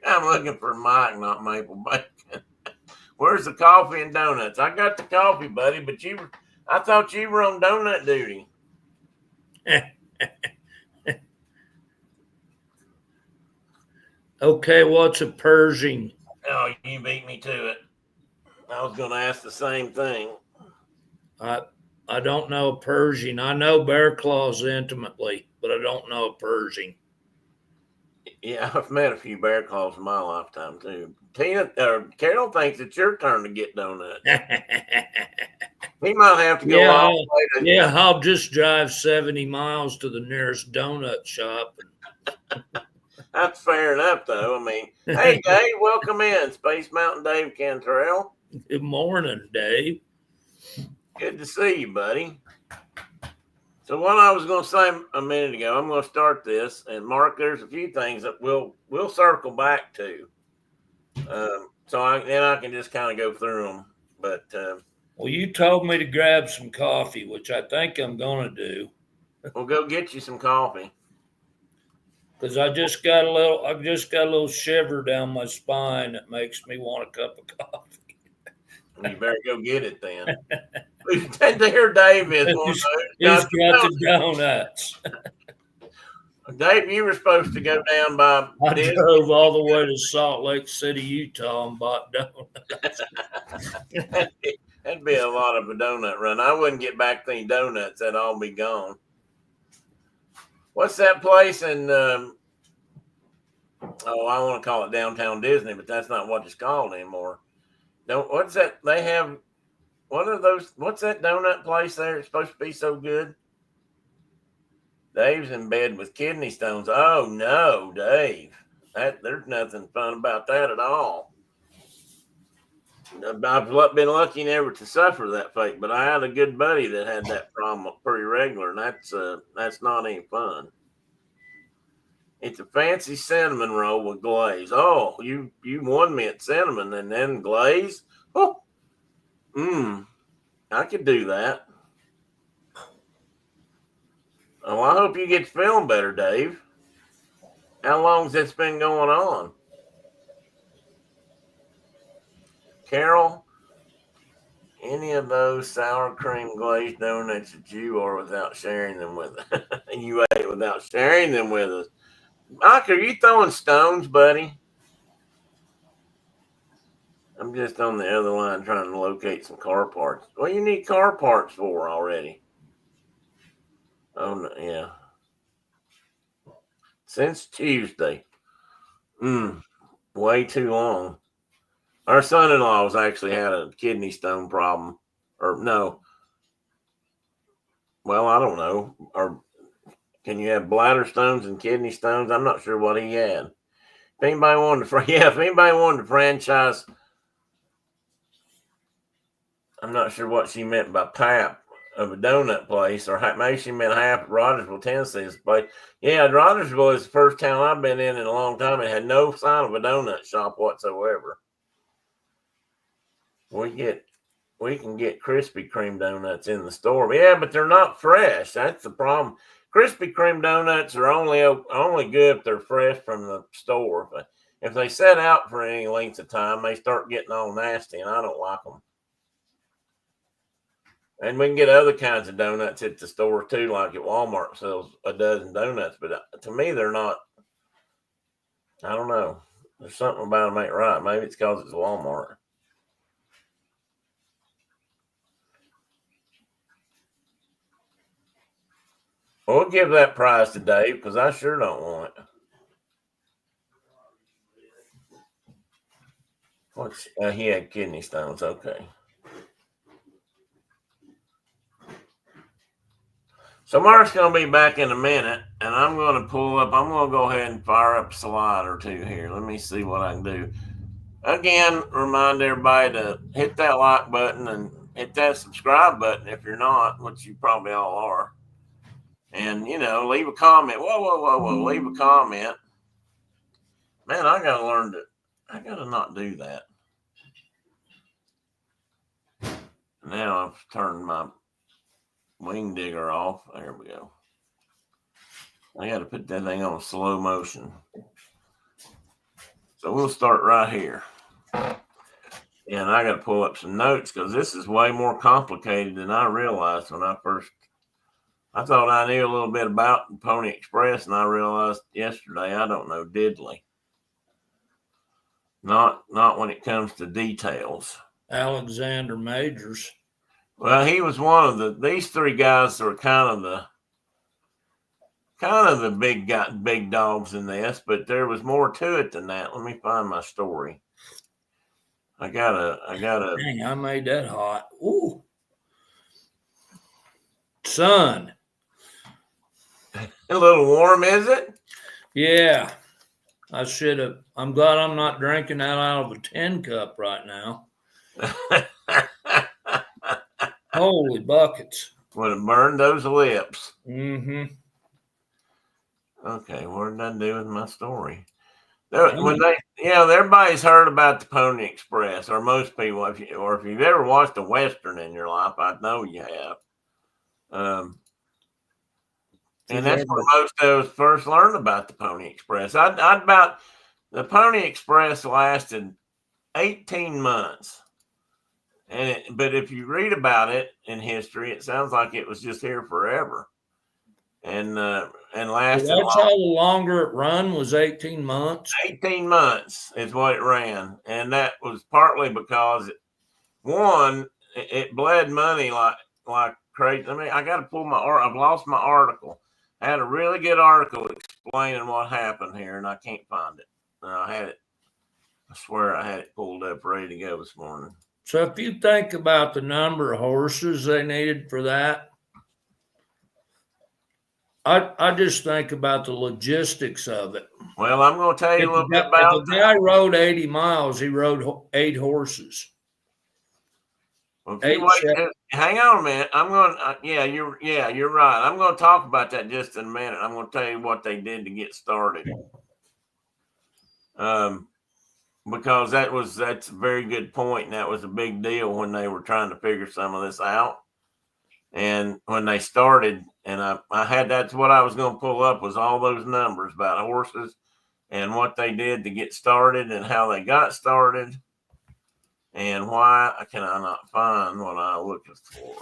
I'm looking for Mike, not Maple Bacon. Where's the coffee and donuts? I got the coffee, buddy, but I thought you were on donut duty. Okay, what's a Pershing? Oh, you beat me to it. I was going to ask the same thing. I don't know a Pershing. I know bear claws intimately, but I don't know a Pershing. Yeah, I've met a few bear claws in my lifetime too. Carol thinks it's your turn to get donuts. We might have to go all the way to. I'll just drive 70 miles to the nearest donut shop. That's fair enough, though. I mean, hey, Dave, welcome in. Space Mountain Dave Cantrell. Good morning, Dave. Good to see you, buddy. So what I was going to say a minute ago, I'm going to start this, and Mark, there's a few things that we'll circle back to. So I can just kind of go through them. But well, you told me to grab some coffee, which I think I'm going to do. We'll go get you some coffee. Because I just got a little shiver down my spine that makes me want a cup of coffee. You better go get it then. There, Dave is. He's got the donuts. Dave, you were supposed to go down by. I drove all the way to Salt Lake City, Utah, and bought donuts. That'd be a lot of a donut run. I wouldn't get back any donuts; that'd all be gone. What's that place in? I want to call it Downtown Disney, but that's not what it's called anymore. What's that? They have one of those. What's that donut place there? It's supposed to be so good. Dave's in bed with kidney stones. Oh no, Dave! There's nothing fun about that at all. I've been lucky never to suffer that fate, but I had a good buddy that had that problem pretty regular, and that's not any fun. It's a fancy cinnamon roll with glaze. Oh, you won me at cinnamon and then glaze. Oh, I could do that. Oh, I hope you get feeling better, Dave. How long's this been going on? Carol, any of those sour cream glazed donuts that you are without sharing them with us? You ate without sharing them with us. Mike, are you throwing stones, buddy? I'm just on the other line trying to locate some car parts. What do you need car parts for already? Oh, no, yeah. Since Tuesday. Way too long. Our son-in-law was actually had a kidney stone problem. Or no. Well, I don't know. Or can you have bladder stones and kidney stones? I'm not sure what he had. If anybody wanted to franchise, I'm not sure what she meant by pap of a donut place, or maybe she meant half at Rogersville, Tennessee's place. Yeah, Rogersville is the first town I've been in a long time. It had no sign of a donut shop whatsoever. We can get Krispy Kreme donuts in the store. Yeah, but they're not fresh. That's the problem. Krispy Kreme donuts are only good if they're fresh from the store. But if they set out for any length of time, they start getting all nasty, and I don't like them. And we can get other kinds of donuts at the store too, like at Walmart sells a dozen donuts. But to me, they're not. I don't know. There's something about them ain't right. Maybe it's because it's Walmart. We'll give that prize to Dave because I sure don't want it. He had kidney stones. Okay. So Mark's going to be back in a minute, and I'm going to pull up. I'm going to go ahead and fire up a slide or two here. Let me see what I can do. Again, remind everybody to hit that like button and hit that subscribe button if you're not, which you probably all are. And, leave a comment. Whoa. Leave a comment. Man, I got to not do that. Now I've turned my wing digger off. There we go. I got to put that thing on slow motion. So we'll start right here. And I got to pull up some notes because this is way more complicated than I realized when I thought I knew a little bit about the Pony Express, and I realized yesterday I don't know diddly. Not when it comes to details. Alexander Majors. Well, he was one of these three guys are kind of the big dogs in this, but there was more to it than that. Let me find my story. I gotta. Dang, I made that hot. Ooh, son. A little warm, is it? Yeah, I should have. I'm glad I'm not drinking that out of a tin cup right now. Holy buckets! Would have burned those lips. Mm-hmm. Okay, what did I do with my story? Everybody's heard about the Pony Express, or most people, if you've ever watched a Western in your life, I know you have. And that's where most of us first learned about the Pony Express. The Pony Express lasted 18 months. But if you read about it in history, it sounds like it was just here forever. And lasted. That's how longer it run was 18 months. 18 months is what it ran, and that was partly because it bled money like crazy. I mean, I got to pull I've lost my article. I had a really good article explaining what happened here, and I can't find it. I had it. I swear I had it pulled up ready to go this morning. So if you think about the number of horses they needed for that, I just think about the logistics of it. Well, I'm going to tell you a little bit about. If the guy rode 80 miles, he rode 8 horses. Well, hang on a minute. I'm going. You're right. I'm going to talk about that just in a minute. I'm going to tell you what they did to get started. Because that's a very good point, and that was a big deal when they were trying to figure some of this out. And when they started, and that's what I was going to pull up was all those numbers about horses and what they did to get started and how they got started and why can I not find what I was looking for.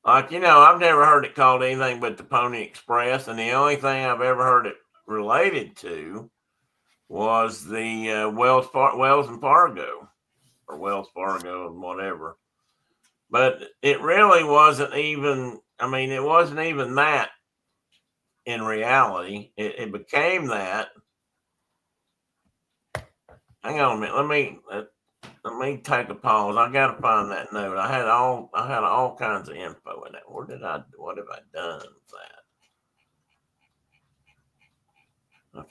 Like, I've never heard it called anything but the Pony Express, and the only thing I've ever heard it related to was the Wells and Fargo. Or Wells Fargo and whatever. But it really wasn't even, it wasn't even that in reality. It became that. Hang on a minute. Let me take a pause. I got to find that note. I had all kinds of info in that. What have I done with that? I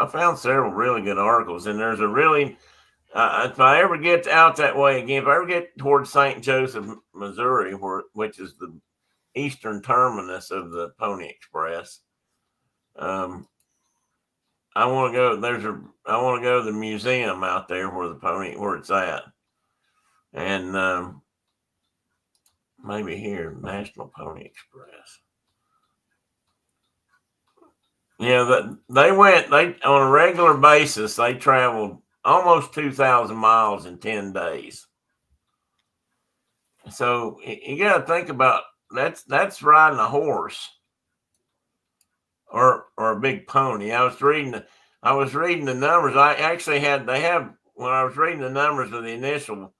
found several really good articles, and there's a really, if I ever get out that way again, if I ever get towards St. Joseph, Missouri, which is the eastern terminus of the Pony Express, I want to go. I want to go to the museum out there where it's at, and maybe here, National Pony Express. Yeah, they on a regular basis. They traveled almost 2,000 miles in 10 days. So you got to think about that's riding a horse or a big pony. I was reading the numbers. When I was reading the numbers of the initial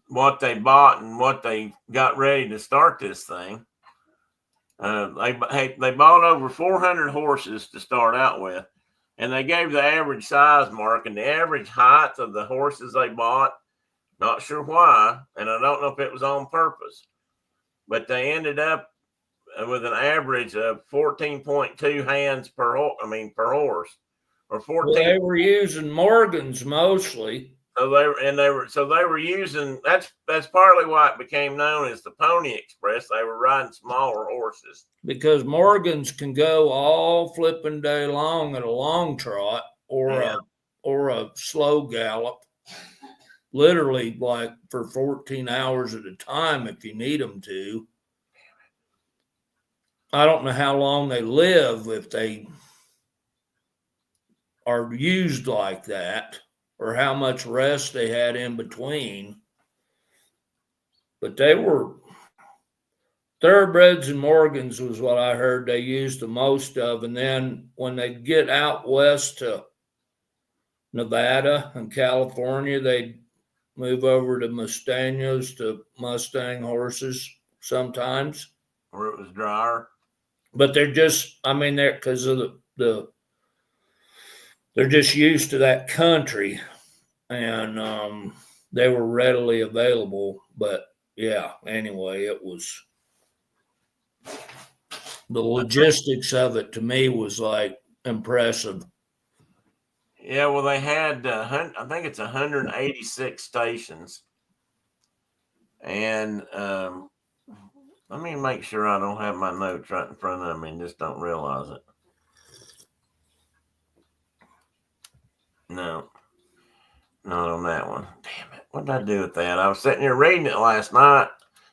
what they bought and what they got ready to start this thing. They bought over 400 horses to start out with, and they gave the average size mark and the average height of the horses they bought Not sure why, and I don't know if it was on purpose, but they ended up with an average of 14.2 hands per horse, or 14. Well, they were using Morgans mostly. So they were using, that's partly why it became known as the Pony Express. They were riding smaller horses Because Morgans can go all flipping day long at a long trot or a slow gallop, literally like for 14 hours at a time if you need them to. I don't know how long they live if they are used like that, or how much rest they had in between. But they were thoroughbreds and Morgans was what I heard they used the most of. And then when they get out west to Nevada and California, they'd move over to Mustanos, to Mustang horses sometimes. where it was drier. But they're just, they're because of they're just used to that country, and they were readily available. But yeah, anyway, it was the logistics of it to me was like impressive. Yeah, well, they had, I think it's 186 stations. And let me make sure I don't have my notes right in front of me and just don't realize it. No, not on that one. Damn it. What did I do with that? I was sitting here reading it last night,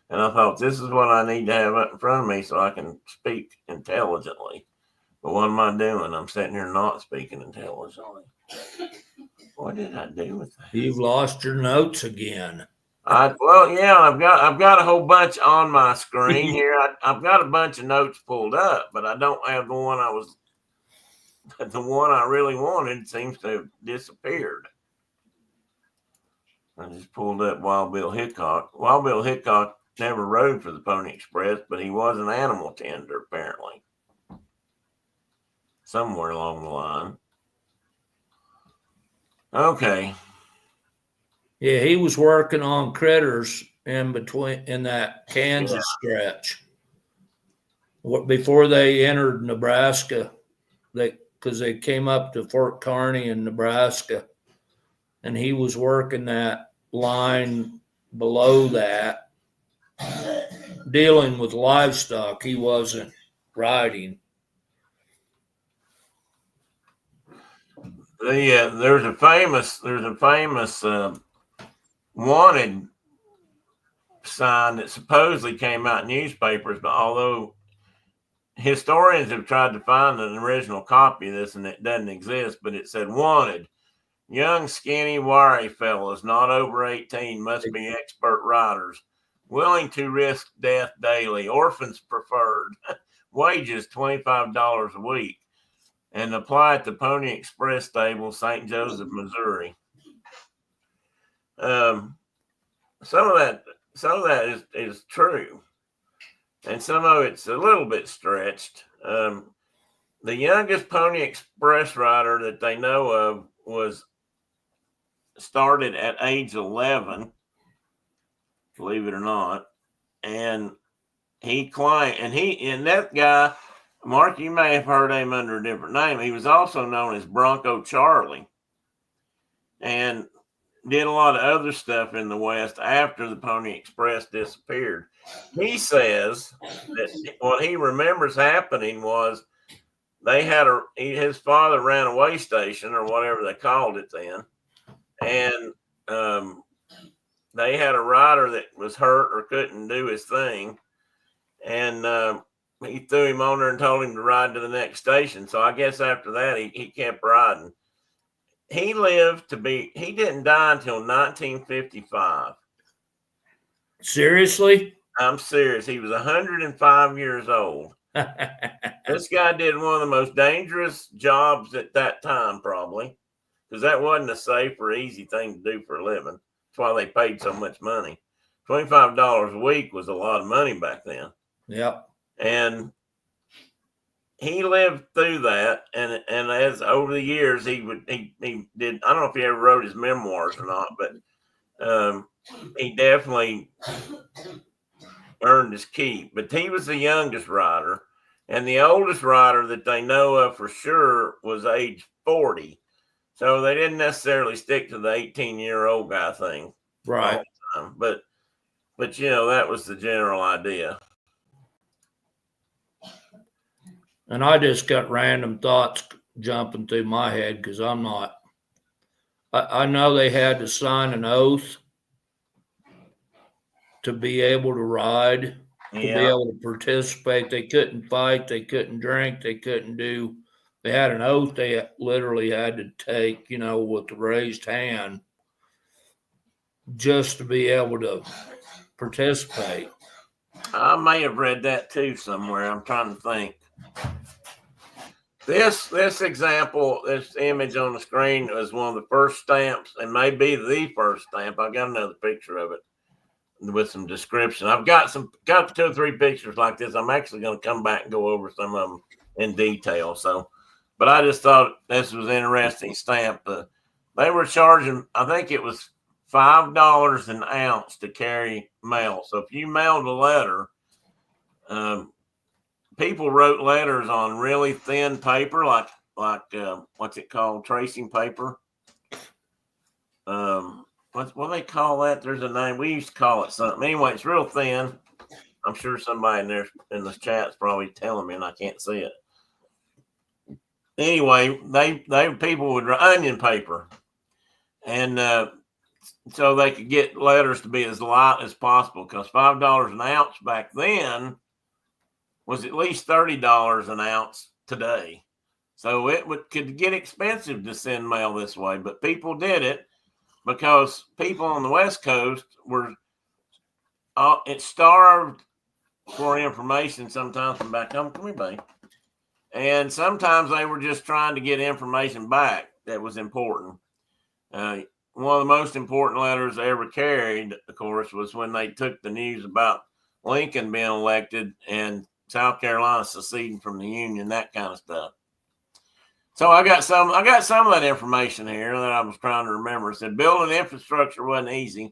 and I thought, this is what I need to have up in front of me so I can speak intelligently. But what am I doing? I'm sitting here not speaking intelligently. What did I do with that? You've lost your notes again. I've got a whole bunch on my screen here. I've got a bunch of notes pulled up, but I don't have the one I really wanted seems to have disappeared. I just pulled up Wild Bill Hickok. Wild Bill Hickok never rode for the Pony Express, but he was an animal tender, apparently. Somewhere along the line. Okay. Yeah, he was working on critters in that Kansas stretch. Before they entered Nebraska, because they came up to Fort Kearny in Nebraska, and he was working that line below that, dealing with livestock. He wasn't riding. There's a famous wanted sign that supposedly came out in newspapers, but although historians have tried to find an original copy of this and it doesn't exist, but it said, wanted, young, skinny, wiry fellows not over 18 must be expert riders, willing to risk death daily, orphans preferred, wages $25 a week, and apply at the Pony Express stable, St. Joseph, Missouri. Some of that is true, and some of it's a little bit stretched. The youngest Pony Express rider that they know of was started at age 11, believe it or not, and that guy, Mark, you may have heard him under a different name. He was also known as Bronco Charlie, and did a lot of other stuff in the West after the Pony Express disappeared. He says that what he remembers happening was his father ran a way station or whatever they called it then, and they had a rider that was hurt or couldn't do his thing, and he threw him on there and told him to ride to the next station. So I guess after that, he kept riding. He didn't die until 1955. Seriously? I'm serious. He was 105 years old. This guy did one of the most dangerous jobs at that time, probably, because that wasn't a safe or easy thing to do for a living. That's why they paid so much money. $25 a week was a lot of money back then. Yep. And he lived through that, and as over the years he did. I don't know if he ever wrote his memoirs or not, but He definitely earned his keep. But he was the youngest rider, and the oldest rider that they know of for sure was age 40. So they didn't necessarily stick to the 18-year-old guy thing. Right. But that was the general idea. And I just got random thoughts jumping through my head because I'm not. I know they had to sign an oath to be able to ride, to be able to participate. They couldn't fight, they couldn't drink, they couldn't do. They had an oath they literally had to take, with the raised hand, just to be able to participate. I may have read that too somewhere. I'm trying to think. This example, this image on the screen was one of the first stamps, and maybe the first stamp. I got another picture of it with some description. I've got 2 or 3 pictures like this. I'm actually going to come back and go over some of them in detail. But I just thought this was an interesting stamp. They were charging, I think it was $5 an ounce to carry mail. So if you mailed a letter, people wrote letters on really thin paper, like what's it called, tracing paper. What do they call that? There's a name. We used to call it something. Anyway, it's real thin. I'm sure somebody in the chat's probably telling me, and I can't see it. Anyway, they people would write onion paper, and so they could get letters to be as light as possible, because $5 an ounce back then was at least $30 an ounce today. So it could get expensive to send mail this way, but people did it because people on the West Coast were starved for information sometimes from back home. Come here, buddy. And sometimes they were just trying to get information back that was important. One of the most important letters they ever carried, of course, was when they took the news about Lincoln being elected and South Carolina seceding from the Union, that kind of stuff. So I got some of that information here that I was trying to remember. It said building infrastructure wasn't easy.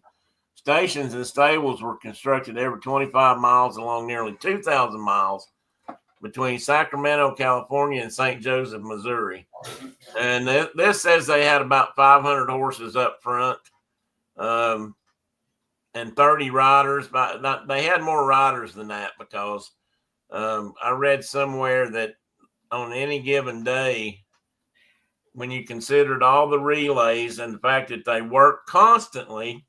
Stations and stables were constructed every 25 miles along nearly 2,000 miles between Sacramento, California, and St. Joseph, Missouri. And this says they had about 500 horses up front, and 30 riders. But they had more riders than that, because I read somewhere that on any given day, when you considered all the relays and the fact that they worked constantly,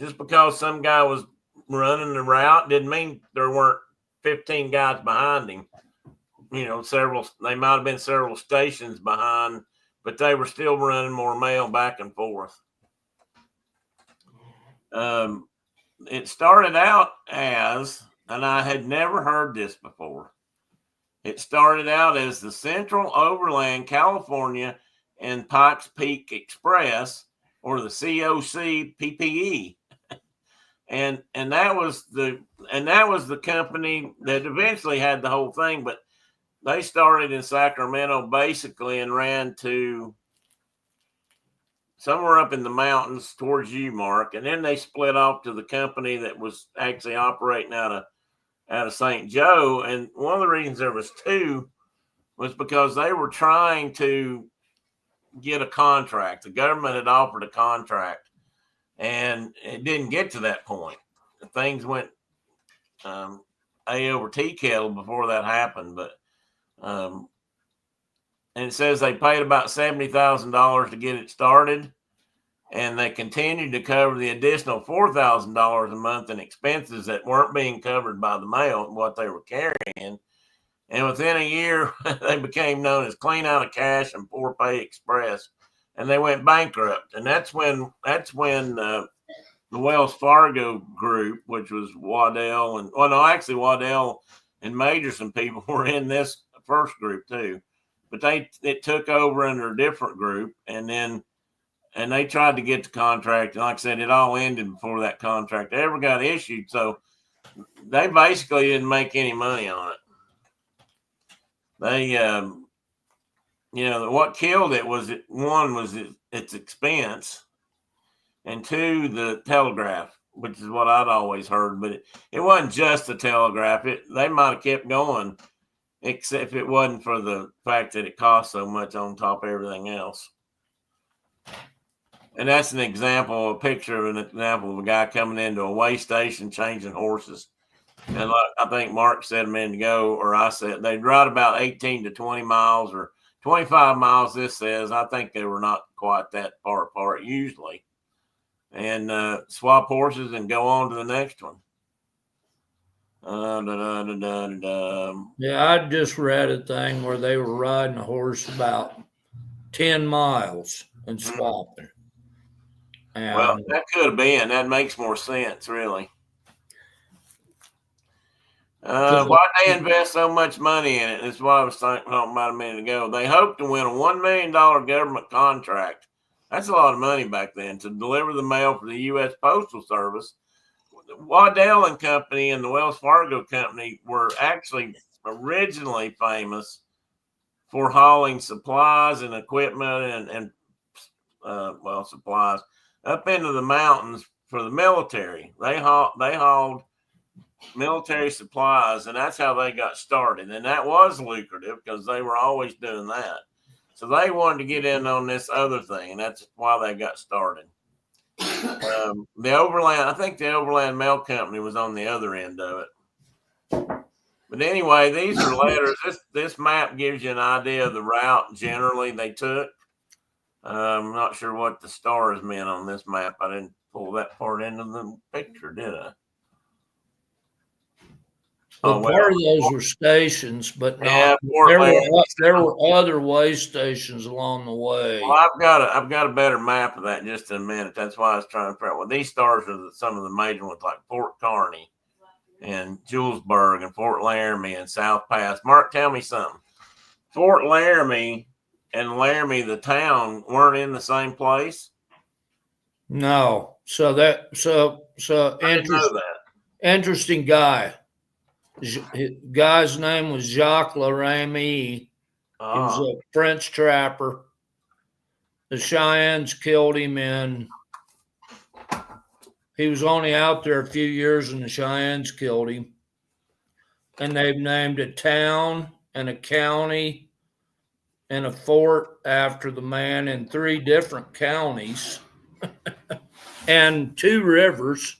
just because some guy was running the route didn't mean there weren't 15 guys behind him. They might have been several stations behind, but they were still running more mail back and forth. It started out as, and I had never heard this before, it started out as the Central Overland California and Pikes Peak Express, or the COC PPE. And that was the company that eventually had the whole thing, but they started in Sacramento basically and ran to somewhere up in the mountains towards you, Mark, and then they split off to the company that was actually operating out of St. Joe. And one of the reasons there was 2 was because they were trying to get a contract. The government had offered a contract, and it didn't get to that point. Things went A over tea kettle before that happened. But and it says they paid about $70,000 to get it started, and they continued to cover the additional $4,000 a month in expenses that weren't being covered by the mail and what they were carrying. And within a year, they became known as Clean Out of Cash and Poor Pay Express, and they went bankrupt. And that's when the Wells Fargo group, which was Waddell Waddell and Majorson people were in this first group too, but it took over under a different group, and they tried to get the contract. And like I said, it all ended before that contract ever got issued. So they basically didn't make any money on it. They, what killed it was its expense. and 2, the telegraph, which is what I'd always heard. But it wasn't just the telegraph. They might have kept going, except if it wasn't for the fact that it cost so much on top of everything else. And that's an example, a picture of an example of a guy coming into a way station changing horses. And like I think Mark said a minute ago, or I said, they'd ride about 18 to 20 miles or 25 miles, this says. I think they were not quite that far apart usually. And swap horses and go on to the next one. Yeah, I just read a thing where they were riding a horse about 10 miles and swapping. And well, that could have been. That makes more sense, really. Why they invest so much money in it? That's what I was talking about a minute ago. They hope to win a $1 million government contract. That's a lot of money back then to deliver the mail for the U.S. Postal Service. Waddell and Company and the Wells Fargo Company were actually originally famous for hauling supplies and equipment and supplies up into the mountains for the military. They hauled military supplies, and that's how they got started. And that was lucrative because they were always doing that. So they wanted to get in on this other thing, and that's why they got started. The Overland, I think the Overland Mail Company was on the other end of it. But anyway, these are letters. This map gives you an idea of the route generally they took. I'm not sure what the stars meant on this map. I didn't pull that part into the picture, did I? Well, part of those were stations, but not. Yeah, there were other way stations along the way. Well, I've got a better map of that in just a minute. That's why I was trying to figure out. Well, these stars are some of the major ones, like Fort Kearny and Julesburg and Fort Laramie and South Pass. Mark, tell me something. Fort Laramie and Laramie, the town, weren't in the same place? No. So interesting guy. Guy's name was Jacques Laramie. He was a French trapper. The Cheyennes killed him he was only out there a few years and the Cheyennes killed him. And they've named a town and a county and a fort after the man in 3 different counties and 2 rivers.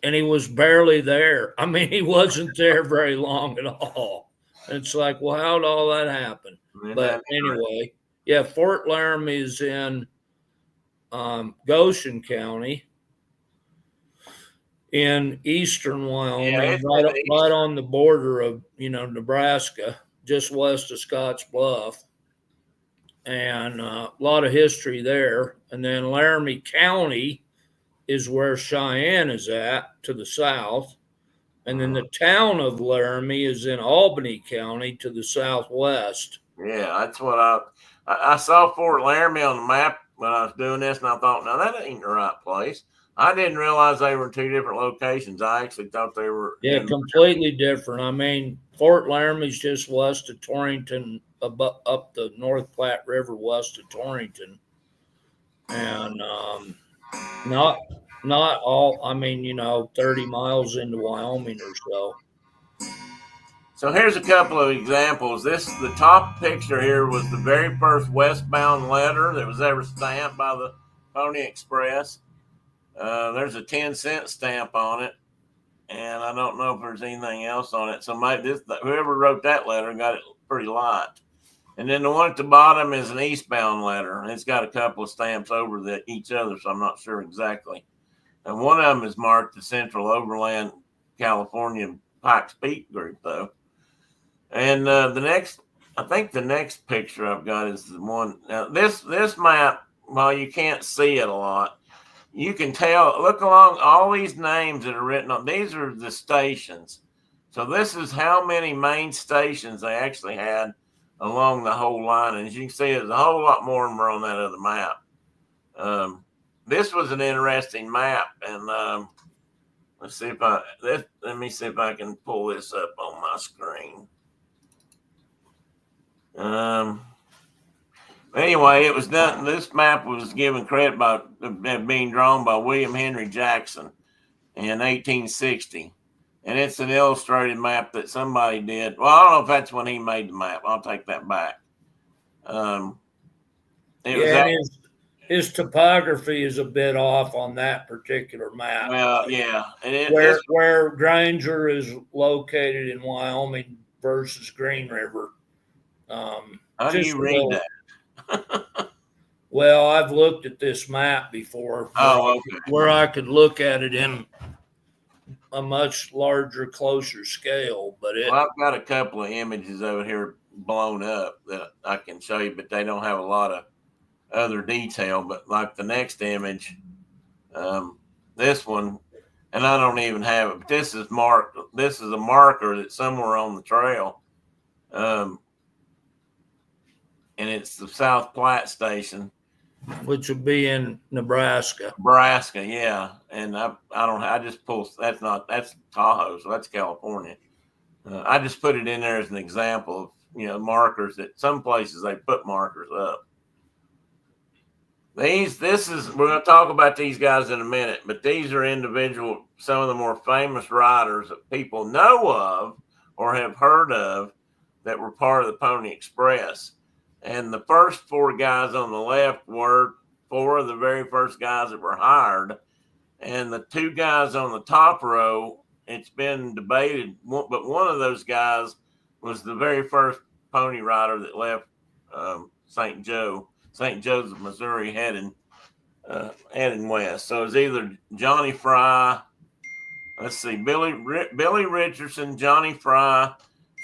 And he was barely there. I mean, he wasn't there very long at all. It's like, well, how'd all that happen? But anyway, yeah, Fort Laramie is in Goshen County in eastern Wyoming, right on the border of, Nebraska, just west of Scotts Bluff. And a lot of history there. And then Laramie County is where Cheyenne is at, to the south. And then the town of Laramie is in Albany County to the southwest. Yeah, that's what I saw Fort Laramie on the map when I was doing this, and I thought, no, that ain't the right place. I didn't realize they were in 2 different locations. I actually thought they were completely different. I mean, Fort Laramie's just west of Torrington, up the North Platte River west of Torrington. And not all, 30 miles into Wyoming or so. So here's a couple of examples. The top picture here was the very first westbound letter that was ever stamped by the Pony Express. There's a 10-cent stamp on it, and I don't know if there's anything else on it. So whoever wrote that letter got it pretty light. And then the one at the bottom is an eastbound letter, and it's got a couple of stamps over each other, so I'm not sure exactly. And one of them is marked the Central Overland California Pikes Peak Group, though. And the next picture I've got is the one. Now, this map, while you can't see it a lot, you can tell. Look along all these names that are written on. These are the stations. So this is how many main stations they actually had along the whole line. And as you can see, there's a whole lot more than were on that other map. This was an interesting map, and let me see if I can pull this up on my screen. Anyway, it was done. This map was given credit by being drawn by William Henry Jackson in 1860. And it's an illustrated map that somebody did. Well, I don't know if that's when he made the map. I'll take that back. His topography is a bit off on that particular map. Well, yeah. And where Granger is located in Wyoming versus Green River. How do you read that? Well, I've looked at this map before. Oh, okay. Where I could look at it in a much larger, closer scale. But I've got a couple of images over here blown up that I can show you, but they don't have a lot of other detail. But like the next image, this one, and I don't even have it, but this is marked. This is a marker that's somewhere on the trail. And it's the South Platte Station, which would be in Nebraska. Nebraska, yeah. And I just pulled. That's Tahoe, so that's California. I just put it in there as an example of markers that some places they put markers up. We're going to talk about these guys in a minute, but these are some of the more famous riders that people know of or have heard of that were part of the Pony Express. And the first four guys on the left were four of the very first guys that were hired. And the two guys on the top row, it's been debated, but one of those guys was the very first pony rider that left St. Joseph, Missouri, heading west. So it's either Johnny Fry, Billy Richardson, Johnny Fry,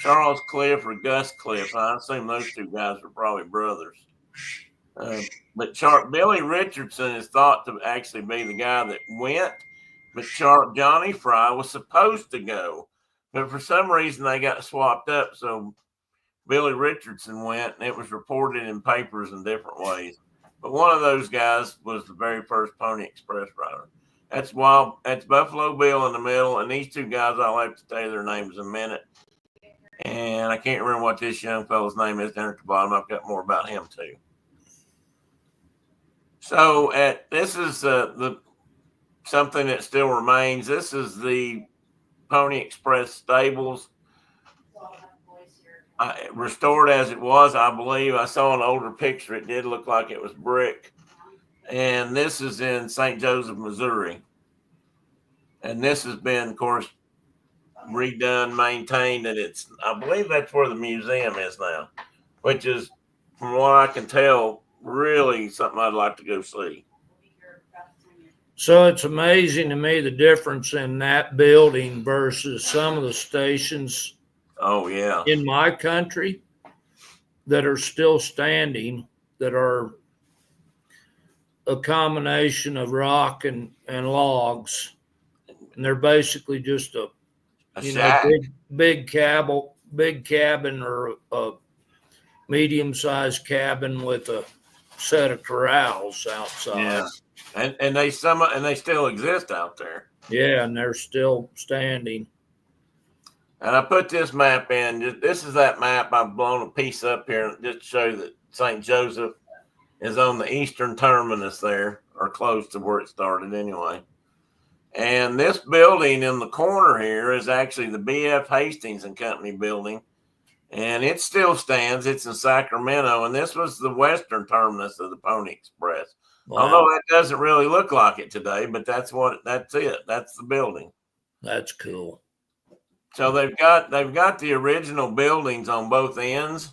Charles Cliff, or Gus Cliff. I assume those two guys were probably brothers. But Billy Richardson is thought to actually be the guy that went, but Johnny Fry was supposed to go. But for some reason, they got swapped up. So Billy Richardson went, and it was reported in papers in different ways. But one of those guys was the very first Pony Express rider. That's Buffalo Bill in the middle, and these two guys, I'll have to tell you their names in a minute. And I can't remember what this young fellow's name is down at the bottom. I've got more about him too. So this is something that still remains. This is the Pony Express stables, restored as it was, I believe. I saw an older picture. It did look like it was brick. And this is in St. Joseph, Missouri. And this has been, of course, redone, maintained, and I believe that's where the museum is now, which is, from what I can tell, really something I'd like to go see. So it's amazing to me the difference in that building versus some of the stations. Oh yeah, in my country that are still standing, that are a combination of rock and logs, and they're basically just a big cabin or a medium-sized cabin with a set of corrals outside. Yeah, and they still exist out there. Yeah, and they're still standing. And I put this map in. This is that map. I've blown a piece up here just to show you that St. Joseph is on the eastern terminus there, or close to where it started anyway. And this building in the corner here is actually the B.F. Hastings and Company building. And it still stands. It's in Sacramento. And this was the western terminus of the Pony Express. Wow. Although that doesn't really look like it today, but that's it. That's the building. That's cool. So they've got the original buildings on both ends.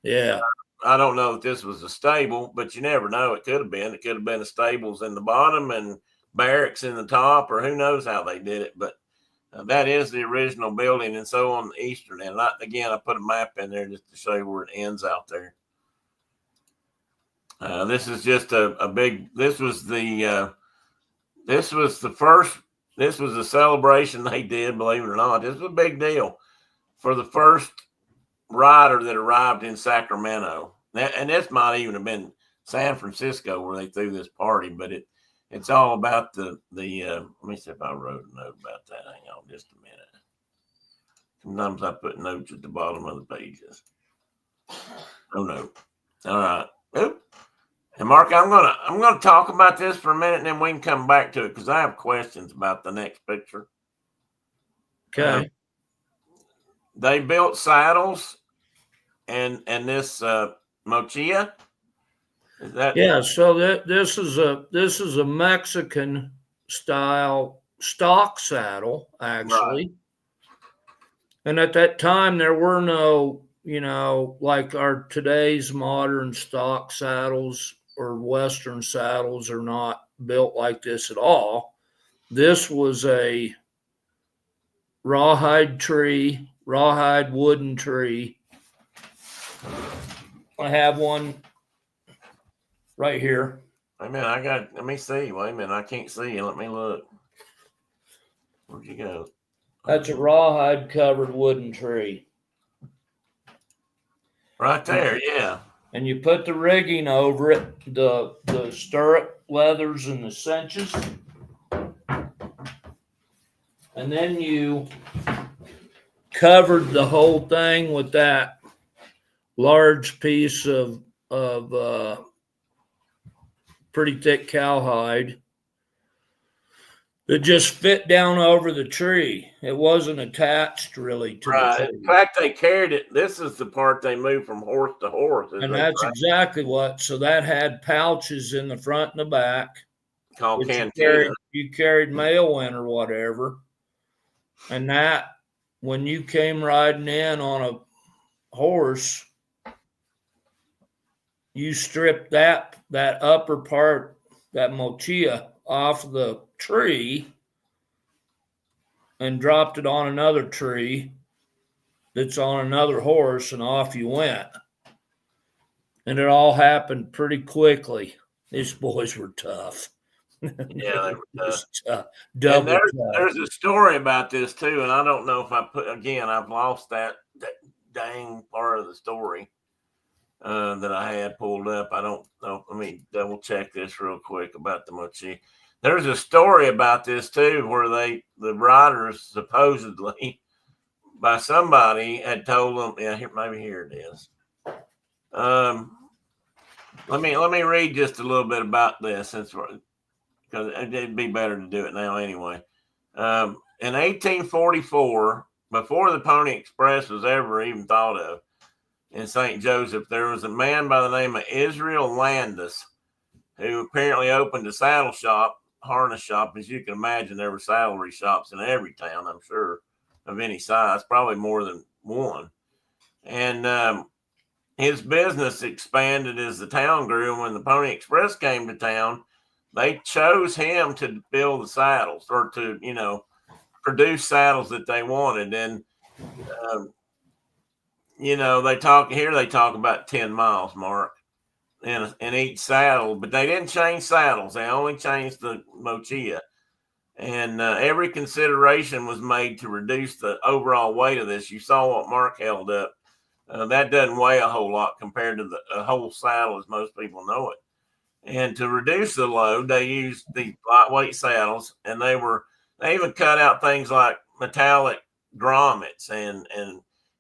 Yeah. I don't know if this was a stable, but you never know. It could have been. It could have been a stables in the bottom and barracks in the top, or who knows how they did it. But that is the original building. And so on the eastern end, I put a map in there just to show you where it ends out there. This is just a big. This was the celebration they did. Believe it or not, this was a big deal for the first rider that arrived in Sacramento. And this might even have been San Francisco where they threw this party, but it's all about the let me see if I wrote a note about that. Hang on just a minute. Sometimes I put notes at the bottom of the pages. Oh no. All right. Oop. And Mark, I'm gonna talk about this for a minute, and then we can come back to it because I have questions about the next picture. Okay. They built saddles, and this mochila. Is that Yeah. So this is a Mexican style stock saddle, actually. right? And at that time, there were no, like our today's modern stock saddles or Western saddles are not built like this at all. This was a rawhide wooden tree. I have one right here. Wait a minute, let me see. Wait a minute, I can't see you. Let me look. Where'd you go? That's a rawhide covered wooden tree. Right there, yeah. And you put the rigging over it, the stirrup leathers and the cinches. And then you covered the whole thing with that large piece of pretty thick cowhide that just fit down over the tree. It wasn't attached really to the tree. In fact, they carried it. This is the part they moved from horse to horse. And that's exactly what. So that had pouches in the front and the back. Called cantina. You carried mail in or whatever. And that, when you came riding in on a horse, you stripped that upper part, that mochila, off the tree and dropped it on another tree that's on another horse, and off you went. And it all happened pretty quickly. These boys were tough. Yeah, they were tough. Double there's a story about this too, and I don't know if I've lost that dang part of the story that I had pulled up. I don't know. Let me double check this real quick about the mochi. There's a story about this too, where the riders supposedly by somebody had told them. Yeah, here it is. Let me read just a little bit about this, because it'd be better to do it now anyway. In 1844, before the Pony Express was ever even thought of in St. Joseph, there was a man by the name of Israel Landis who apparently opened a saddle shop, harness shop. As you can imagine, there were saddlery shops in every town, I'm sure, of any size, probably more than one. And his business expanded as the town grew. And when the Pony Express came to town, they chose him to build the saddles, or to, produce saddles that they wanted. And, they talk about 10 miles, Mark, in each saddle, but they didn't change saddles. They only changed the mochila. And every consideration was made to reduce the overall weight of this. You saw what Mark held up. That doesn't weigh a whole lot compared to the whole saddle as most people know it. And to reduce the load, they used the lightweight saddles, and they even cut out things like metallic grommets and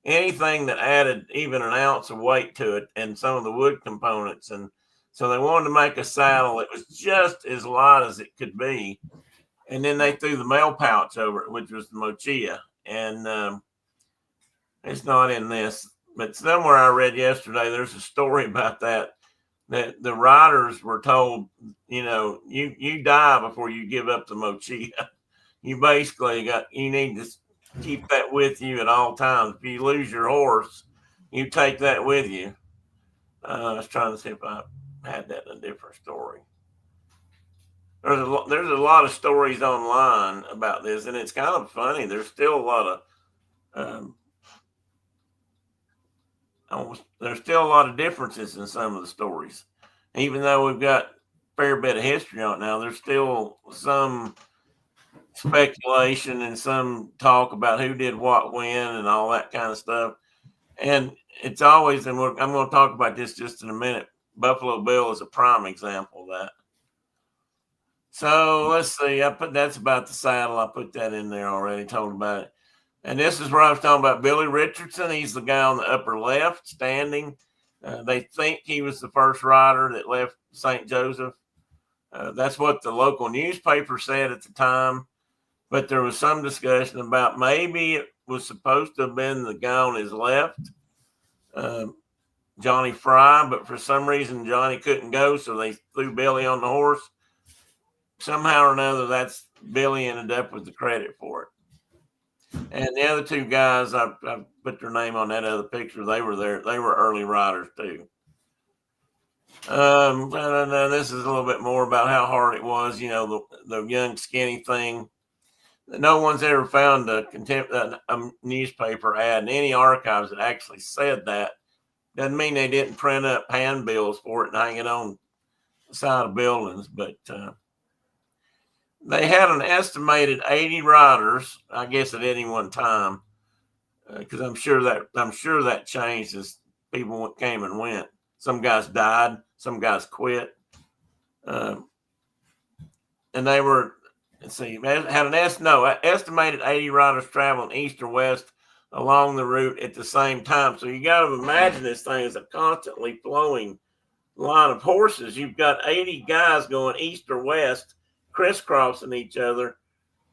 anything that added even an ounce of weight to it, and some of the wood components. And so they wanted to make a saddle that was just as light as it could be. And then they threw the mail pouch over it, which was the mochila. And it's not in this, but somewhere I read yesterday, there's a story about that the riders were told, you die before you give up the mochila. You basically you need to keep that with you at all times. If you lose your horse, you take that with you. I was trying to see if I had that in a different story. There's a lot of stories online about this, and it's kind of funny. There's still a lot of differences in some of the stories. Even though we've got a fair bit of history on it now, there's still some speculation and some talk about who did what when and all that kind of stuff. And it's always, and I'm going to talk about this just in a minute, Buffalo Bill is a prime example of that. So let's see. That's about the saddle. I put that in there already, told about it. And this is where I was talking about Billy Richardson. He's the guy on the upper left standing. They think he was the first rider that left St. Joseph. That's what the local newspaper said at the time. But there was some discussion about maybe it was supposed to have been the guy on his left, Johnny Fry, but for some reason Johnny couldn't go, so they threw Billy on the horse. Somehow or another, that's Billy ended up with the credit for it. And the other two guys, I put their name on that other picture. They were there. They were early riders too. This is a little bit more about how hard it was. You know, the young skinny thing. No one's ever found a newspaper ad in any archives that actually said that. Doesn't mean they didn't print up handbills for it and hang it on the side of buildings, but they had an estimated 80 riders, I guess, at any one time, because I'm sure that changed as people came and went. Some guys died, some guys quit, and they were. Let's see, had an estimated 80 riders traveling east or west along the route at the same time. So you got to imagine this thing as a constantly flowing line of horses. You've got 80 guys going east or west, crisscrossing each other.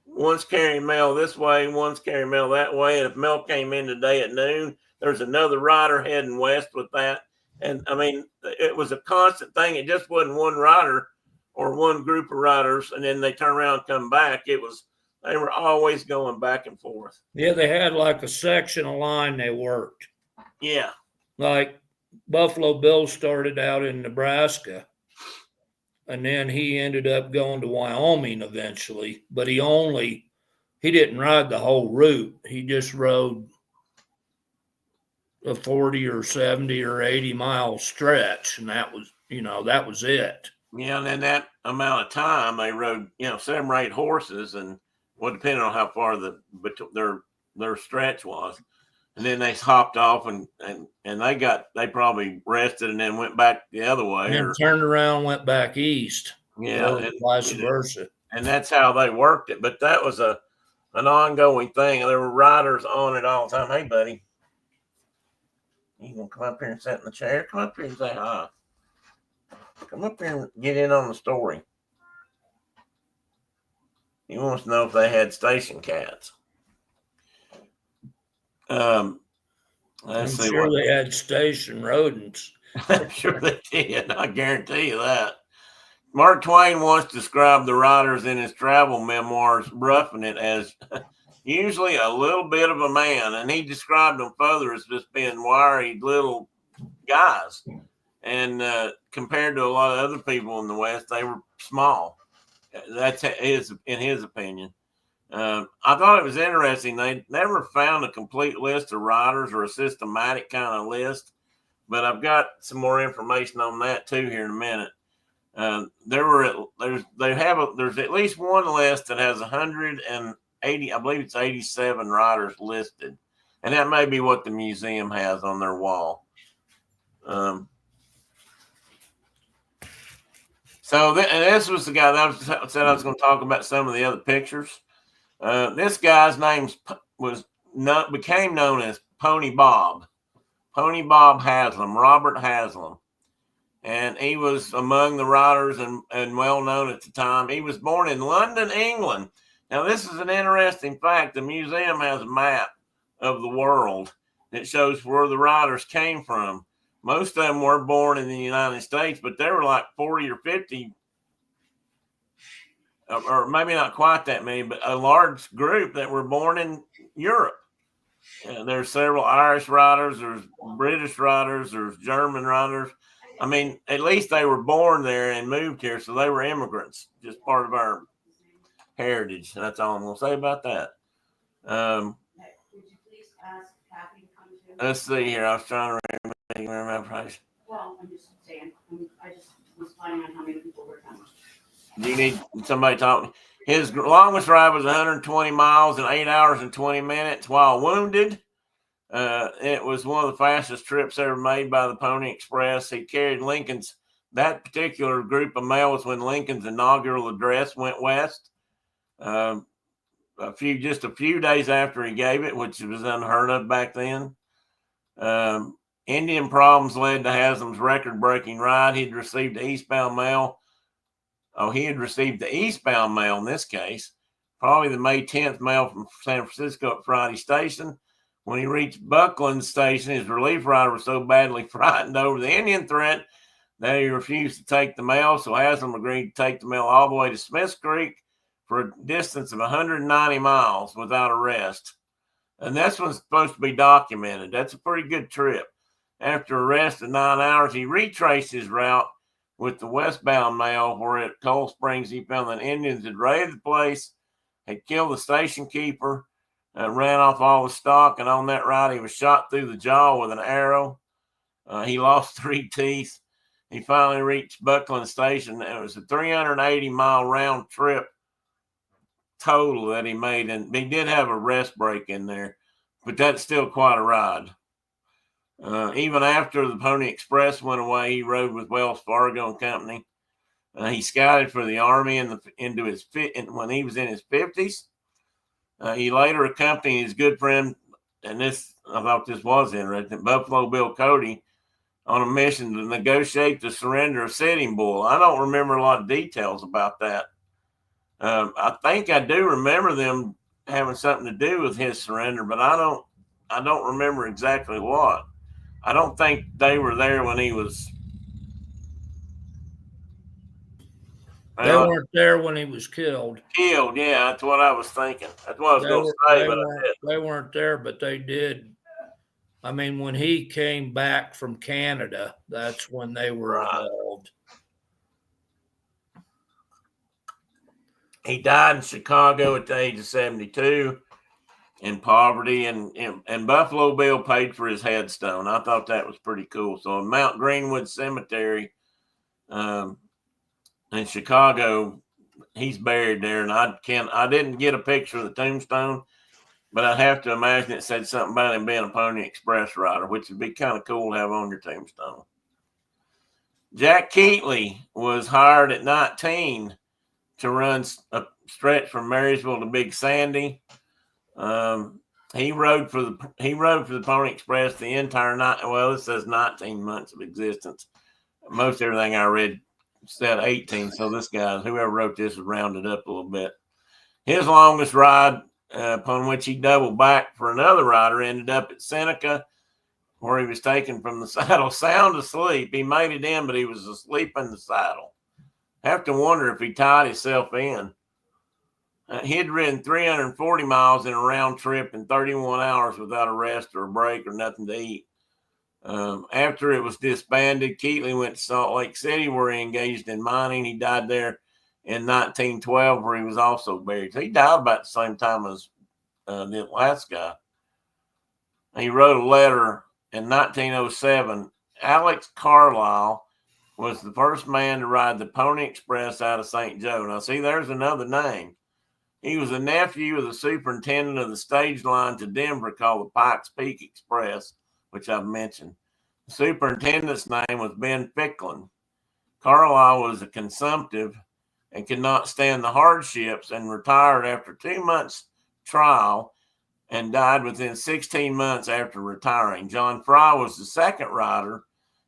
One's carrying mail this way, one's carrying mail that way. And if mail came in today at noon, there's another rider heading west with that. And I mean, it was a constant thing. It just wasn't one rider or one group of riders, and then they turn around and come back. They were always going back and forth. Yeah, they had like a section of line they worked. Yeah. Like Buffalo Bill started out in Nebraska, and then he ended up going to Wyoming eventually, but he didn't ride the whole route. He just rode a 40 or 70 or 80 mile stretch, and that was it. Yeah, and then that amount of time they rode, 7 or 8 horses, and depending on how far their stretch was, and then they hopped off and they probably rested and then went back the other way, and then turned around, and went back east, and vice versa, and that's how they worked it. But that was an ongoing thing. There were riders on it all the time. Hey, buddy, you gonna come up here and sit in the chair? Come up here and say hi. Come up here and get in on the story. He wants to know if they had station cats. I'm sure they had station rodents. I'm sure they did. I guarantee you that. Mark Twain once described the riders in his travel memoirs, roughing it, as usually a little bit of a man, and he described them further as just being wiry little guys. And compared to a lot of other people in the West, they were small. That's in his opinion. I thought it was interesting. They never found a complete list of riders or a systematic kind of list, but I've got some more information on that too here in a minute. There's at least one list that has 180, I believe it's 87 riders listed, and that may be what the museum has on their wall. So this was the guy that I said I was going to talk about some of the other pictures. This guy's name became known as Pony Bob. Pony Bob Haslam, Robert Haslam. And he was among the riders and well known at the time. He was born in London, England. Now, this is an interesting fact. The museum has a map of the world that shows where the riders came from. Most of them were born in the United States, but there were like 40 or 50, or maybe not quite that many, but a large group that were born in Europe. There's several Irish riders, there's British riders, there's German riders. I mean, at least they were born there and moved here, so they were immigrants, just part of our heritage. That's all I'm going to say about that. Let's see here. I was trying to remember. Well, I'm just saying. I just was finding out how many people were coming. Do you need somebody talking? His longest ride was 120 miles in 8 hours and 20 minutes while wounded. It was one of the fastest trips ever made by the Pony Express. He carried Lincoln's, that particular group of mail was when Lincoln's inaugural address went west. Just a few days after he gave it, which was unheard of back then. Indian problems led to Haslam's record-breaking ride. He'd received the eastbound mail. He had received the eastbound mail in this case, probably the May 10th mail from San Francisco at Friday Station. When he reached Buckland Station, his relief rider was so badly frightened over the Indian threat that he refused to take the mail. So Haslam agreed to take the mail all the way to Smiths Creek for a distance of 190 miles without arrest. And this one's supposed to be documented. That's a pretty good trip. After a rest of 9 hours, he retraced his route with the westbound mail, where at Cold Springs he found that Indians had raided the place, had killed the station keeper, ran off all the stock, and on that ride he was shot through the jaw with an arrow. He lost 3 teeth. He finally reached Buckland Station. It was a 380-mile round trip total that he made, and he did have a rest break in there, but that's still quite a ride. Even after the Pony Express went away, he rode with Wells Fargo and Company. He scouted for the Army when he was in his 50s. He later accompanied his good friend, and I thought this was interesting, Buffalo Bill Cody, on a mission to negotiate the surrender of Sitting Bull. I don't remember a lot of details about that. I think I do remember them having something to do with his surrender, but I don't remember exactly what. I don't think they were there when he was. They weren't there when he was killed. Killed, yeah, that's what I was thinking. That's what I was going to say, but they weren't there, but they did. I mean, when he came back from Canada, that's when they were involved. He died in Chicago at the age of 72 in poverty, and Buffalo Bill paid for his headstone. I thought that was pretty cool. So in Mount Greenwood Cemetery in Chicago, he's buried there, and I didn't get a picture of the tombstone, but I'd have to imagine it said something about him being a Pony Express rider, which would be kind of cool to have on your tombstone. Jack Keatley was hired at 19 to run a stretch from Marysville to Big Sandy. He rode for the Pony Express the entire night. Well, it says 19 months of existence. Most everything I read said 18. So this guy, whoever wrote this, has rounded up a little bit. His longest ride, upon which he doubled back for another rider, ended up at Seneca, where he was taken from the saddle sound asleep. He made it in, but he was asleep in the saddle. Have to wonder if he tied himself in. He had ridden 340 miles in a round trip in 31 hours without a rest or a break or nothing to eat. After it was disbanded, Keatley went to Salt Lake City, where he engaged in mining. He died there in 1912, where he was also buried. So he died about the same time as the last guy. He wrote a letter in 1907. Alex Carlisle was the first man to ride the Pony Express out of St. Joe. Now, see, there's another name. He was a nephew of the superintendent of the stage line to Denver called the Pikes Peak Express, which I've mentioned. The superintendent's name was Ben Ficklin. Carlisle was a consumptive and could not stand the hardships and retired after 2 months' trial and died within 16 months after retiring. John Fry was the second rider,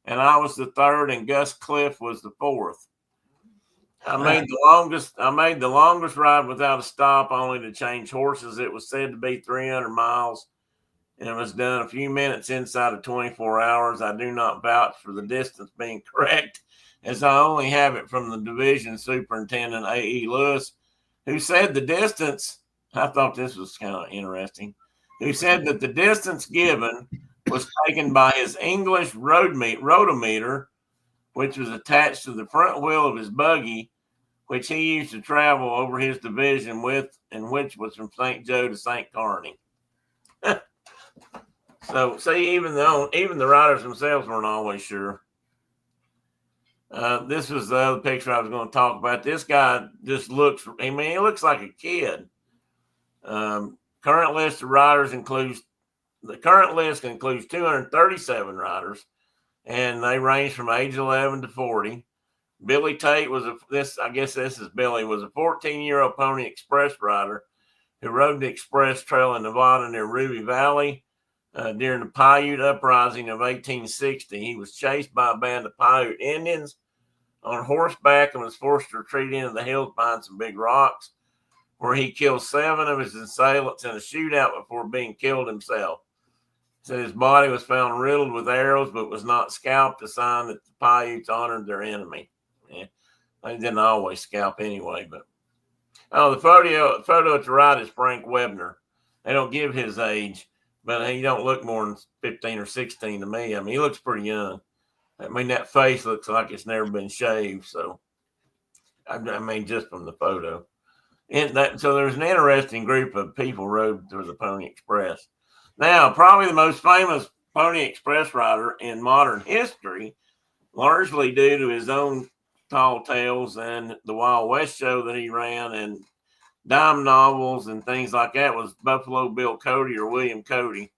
and I was the third, and Gus Cliff was the fourth. I made the longest ride without a stop, only to change horses. It was said to be 300 miles, and it was done a few minutes inside of 24 hours. I do not vouch for the distance being correct, as I only have it from the division superintendent, A.E. Lewis, who said the distance, I thought this was kind of interesting, who said that the distance given was taken by his English rotometer, which was attached to the front wheel of his buggy, which he used to travel over his division with, and which was from St. Joe to St. Kearney. So, see, even the riders themselves weren't always sure. This was the other picture I was going to talk about. This guy just looks, he looks like a kid. Current list of riders includes 237 riders, and they range from age 11 to 40. Billy Tate was a 14-year-old Pony Express rider who rode the Express Trail in Nevada near Ruby Valley. During the Paiute Uprising of 1860, he was chased by a band of Paiute Indians on horseback and was forced to retreat into the hills behind some big rocks, where he killed 7 of his assailants in a shootout before being killed himself. So his body was found riddled with arrows, but was not scalped, a sign that the Paiutes honored their enemy. Yeah, they didn't always scalp anyway. But the photo at the right is Frank Webner. They don't give his age, but he don't look more than 15 or 16 to me. I mean, he looks pretty young. I mean, that face looks like it's never been shaved. So, I mean, just from the photo. So there's an interesting group of people rode through the Pony Express. Now, probably the most famous Pony Express rider in modern history, largely due to his own tall tales and the Wild West show that he ran and dime novels and things like that, was Buffalo Bill Cody or William Cody.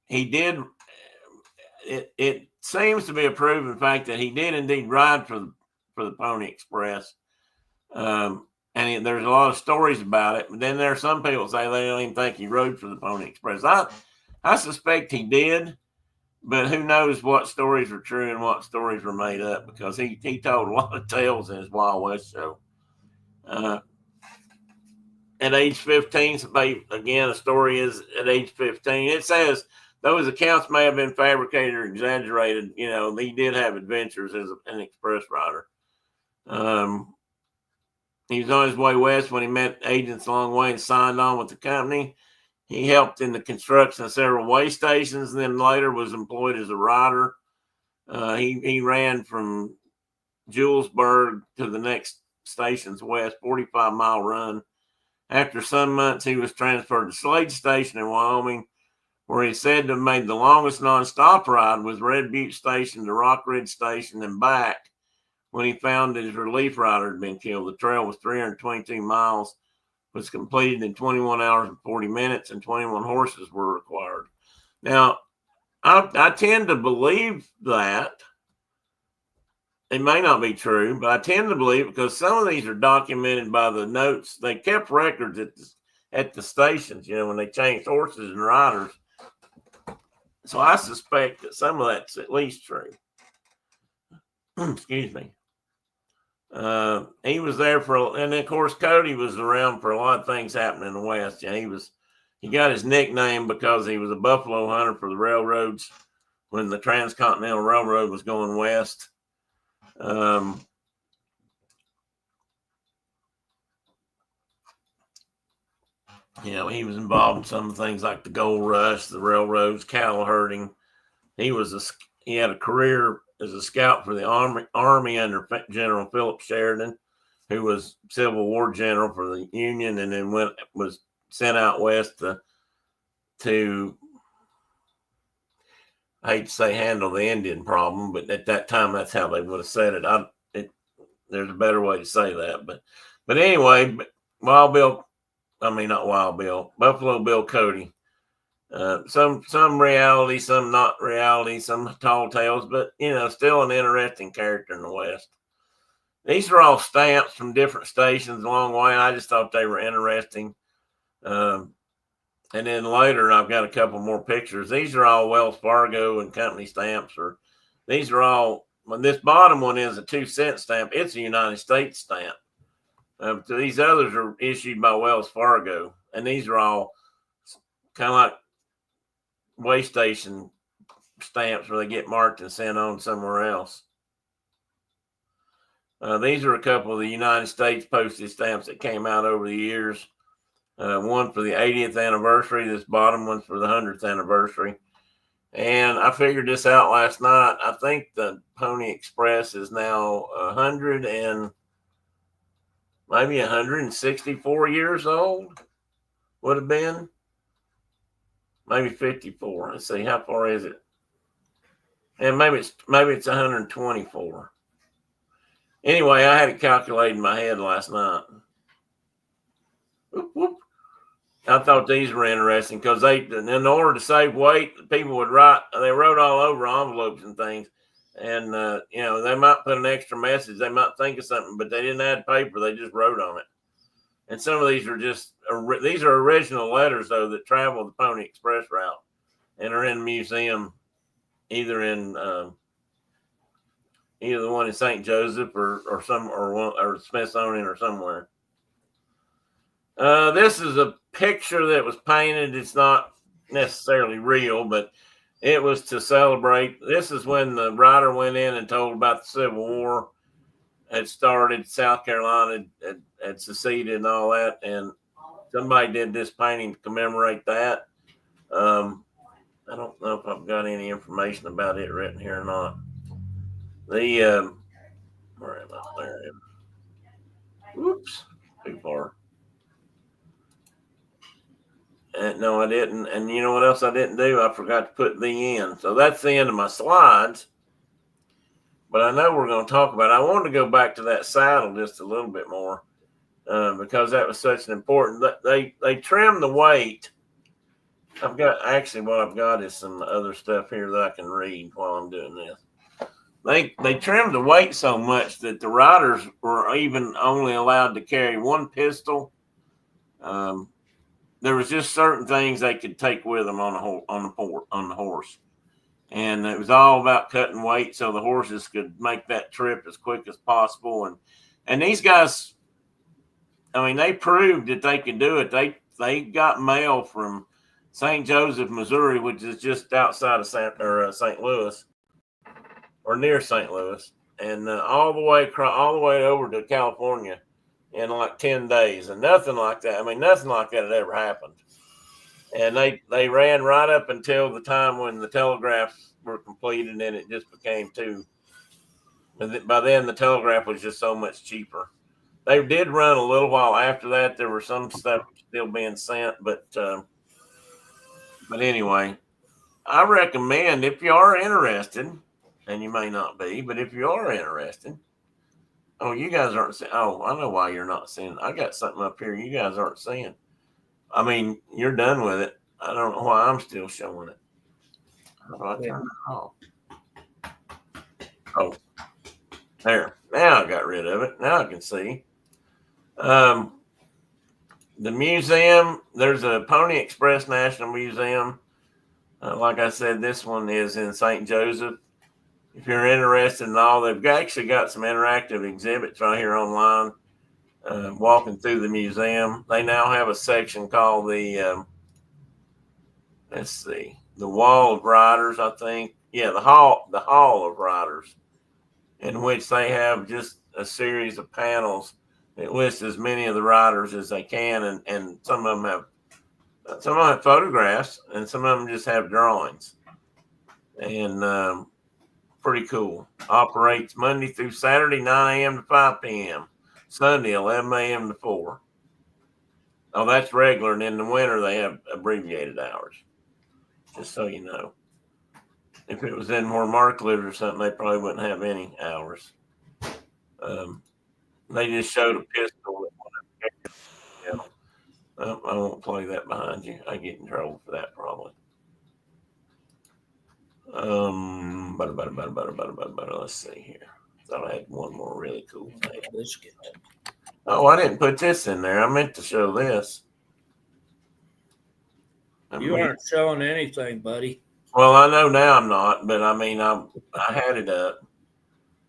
He did. It seems to be a proven fact that he did indeed ride for the Pony Express. And there's a lot of stories about it. But then there are some people say they don't even think he rode for the Pony Express. I suspect he did, but who knows what stories are true and what stories were made up, because he told a lot of tales in his Wild West show. At age 15, again, the story is at age 15. It says those accounts may have been fabricated or exaggerated. You know, he did have adventures as an express rider. He was on his way west when he met agents along the way and signed on with the company. He helped in the construction of several way stations, and then later was employed as a rider. He ran from Julesburg to the next stations west, 45-mile run. After some months, he was transferred to Slade Station in Wyoming, where he said to have made the longest nonstop ride was Red Butte Station to Rock Ridge Station and back, when he found his relief rider had been killed. The trail was 322 miles, was completed in 21 hours and 40 minutes, and 21 horses were required. Now, I tend to believe that. It may not be true, but I tend to believe, because some of these are documented by the notes. They kept records at the stations, you know, when they changed horses and riders. So I suspect that some of that's at least true. Excuse me. He was there and of course Cody was around for a lot of things happening in the West. Yeah, he got his nickname because he was a buffalo hunter for the railroads when the Transcontinental Railroad was going west. You know, he was involved in some things like the gold rush, the railroads, cattle herding. He had a career as a scout for the Army under General Philip Sheridan, who was Civil War general for the Union, and then was sent out west to I hate to say handle the Indian problem, but at that time that's how they would have said it. There's a better way to say that, but anyway, Buffalo Bill Cody. Some reality, some not reality, some tall tales, but you know, still an interesting character in the West. These are all stamps from different stations along the way. I just thought they were interesting. And then later, I've got a couple more pictures. These are all Wells Fargo and Company stamps. These are all. This bottom one is a 2-cent stamp. It's a United States stamp. These others are issued by Wells Fargo, and these are all kind of like way station stamps where they get marked and sent on somewhere else. These are a couple of the United States postage stamps that came out over the years. One for the 80th anniversary. This bottom one's for the 100th anniversary. And I figured this out last night. I think the Pony Express is now 164 years old. Would have been maybe 54. Let's see, how far is it? And maybe it's 124. Anyway, I had it calculated in my head last night. Whoop, whoop. I thought these were interesting because in order to save weight, people would they wrote all over envelopes and things. And, you know, they might put an extra message. They might think of something, but they didn't add paper. They just wrote on it. And some of these are just these are original letters though that travel the Pony Express route and are in a museum, either the one in St. Joseph or Smithsonian or somewhere. This is a picture that was painted. It's not necessarily real, but it was to celebrate. This is when the writer went in and told about the Civil War had started, South Carolina had seceded and all that, and somebody did this painting to commemorate that. I don't know if I've got any information about it written here or not. Where am I? There I am. Whoops, too far. No, I didn't. And you know what else I didn't do? I forgot to put the end. So that's the end of my slides. But I know we're going to talk about it. I wanted to go back to that saddle just a little bit more because that was such an important. They trimmed the weight. What I've got is some other stuff here that I can read while I'm doing this. They trimmed the weight so much that the riders were even only allowed to carry one pistol. There was just certain things they could take with them on the horse, and it was all about cutting weight so the horses could make that trip as quick as possible. And these guys, I mean, they proved that they could do it. They got mail from St. Joseph, Missouri, which is just outside of St. Louis, or near St. Louis, and all the way over to California in like 10 days, and nothing like that. I mean, nothing like that had ever happened. And they ran right up until the time when the telegraphs were completed, and it just became too. By then, the telegraph was just so much cheaper. They did run a little while after that. There were some stuff still being sent, but anyway, I recommend, if you are interested, and you may not be, but if you are interested. Oh, you guys aren't seeing. Oh, I know why you're not seeing. I got something up here you guys aren't seeing. I mean, you're done with it. I don't know why I'm still showing it. How do I turn it off? Oh, there. Now I got rid of it. Now I can see. The museum, there's a Pony Express National Museum. Like I said, this one is in St. Joseph. If you're interested in all, they've actually got some interactive exhibits right here online. Walking through the museum, they now have a section called the Wall of Riders. I think, yeah, the Hall of Riders, in which they have just a series of panels that list as many of the riders as they can, and some of them have photographs, and some of them just have drawings, and pretty cool. Operates Monday through Saturday, 9 a.m. to 5 p.m. Sunday, 11 a.m. to 4. Oh, that's regular. And in the winter, they have abbreviated hours, just so you know. If it was in where Mark lived or something, they probably wouldn't have any hours. They just showed a pistol. Yeah. I won't play that behind you. I get in trouble for that probably. Let's see here. Thought I had one more really cool thing. Oh, I didn't put this in there. I meant to show this. You aren't showing anything, buddy. Well, I know now I'm not, but I mean, I had it up,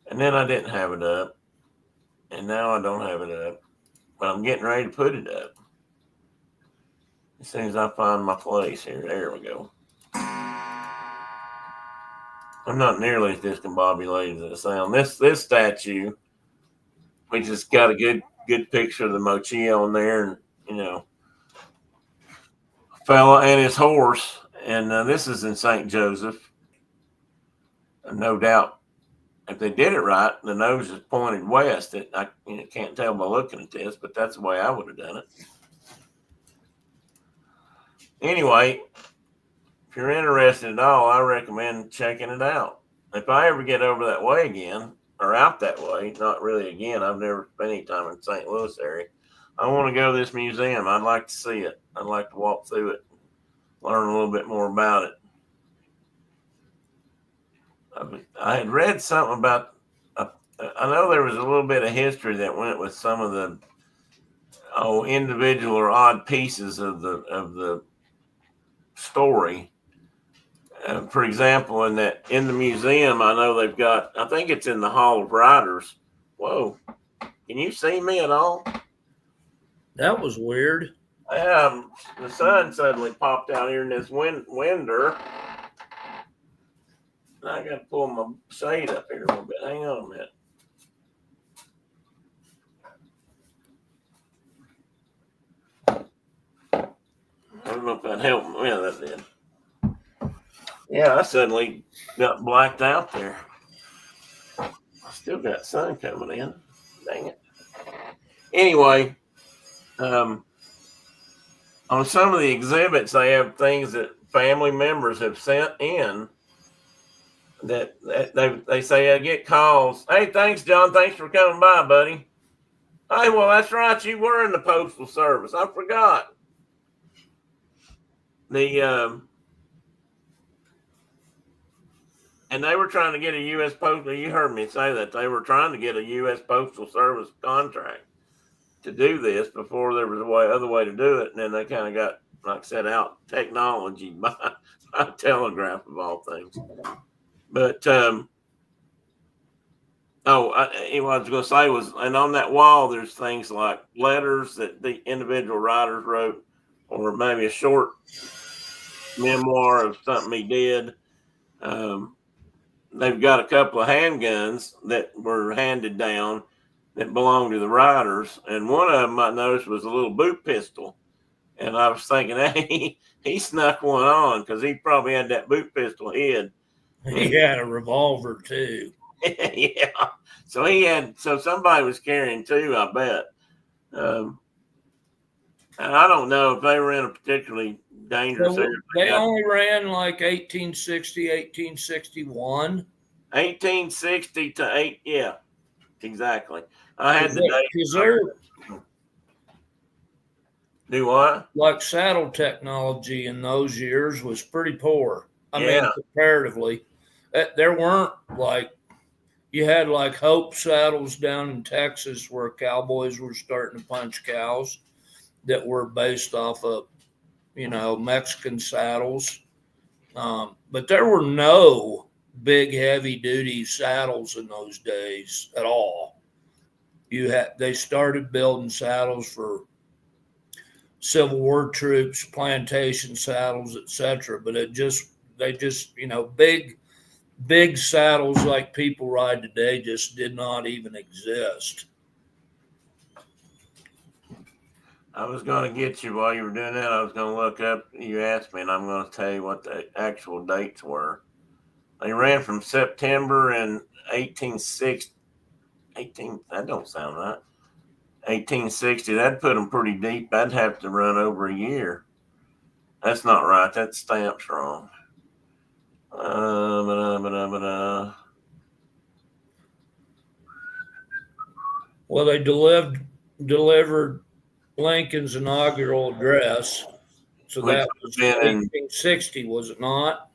and then I didn't have it up, and now I don't have it up, but I'm getting ready to put it up. As soon as I find my place here, there we go. I'm not nearly as discombobulated as I sound. This statue, we just got a good picture of the Mochi on there, and you know, fella and his horse. And this is in St. Joseph. And no doubt, if they did it right, the nose is pointed west. I can't tell by looking at this, but that's the way I would have done it. Anyway, if you're interested at all, I recommend checking it out. If I ever get over that way again, or out that way, not really again, I've never spent any time in St. Louis area. I want to go to this museum. I'd like to see it. I'd like to walk through it, learn a little bit more about it. I had read something about, I know there was a little bit of history that went with some of the individual or odd pieces of the story. For example, in the museum, I know they've got. I think it's in the Hall of Riders. Whoa, can you see me at all? That was weird. The sun suddenly popped out here in this window. I got to pull my shade up here a little bit. Hang on a minute. I don't know if that helped. Yeah, that did. Yeah, I suddenly got blacked out there. I still got sun coming in. Dang it. Anyway, on some of the exhibits, they have things that family members have sent in that they say I get calls. Hey, thanks, John. Thanks for coming by, buddy. Hey, well, that's right. You were in the Postal Service. I forgot. And they were trying to get a U.S. Postal. You heard me say that they were trying to get a U.S. Postal Service contract to do this before there was other way to do it. And then they kind of got, like I said, out technology by telegraph of all things. But what I was going to say was, and on that wall, there's things like letters that the individual writers wrote, or maybe a short memoir of something he did. They've got a couple of handguns that were handed down that belonged to the writers, and one of them I noticed was a little boot pistol. And I was thinking, hey, he snuck one on because he probably had that boot pistol hid. He had a revolver too. Yeah. So somebody was carrying two, I bet. And I don't know if they were in a particularly dangerous area. They only ran like 1860, 1861. 1860 to 8, yeah, exactly. I had the date. Do what? Like saddle technology in those years was pretty poor. I mean, comparatively. There weren't you had like Hope saddles down in Texas where cowboys were starting to punch cows that were based off of, Mexican saddles. But there were no big heavy duty saddles in those days at all. They started building saddles for Civil War troops, plantation saddles, etc. But they just big saddles like people ride today just did not even exist. I was going to get you while you were doing that. I was going to look up. You asked me, and I'm going to tell you what the actual dates were. They ran from September in 1860. That don't sound right. 1860. That'd put them pretty deep. That'd have to run over a year. That's not right. That stamp's wrong. Well, they delivered Lincoln's inaugural address. So that was 1860, was it not?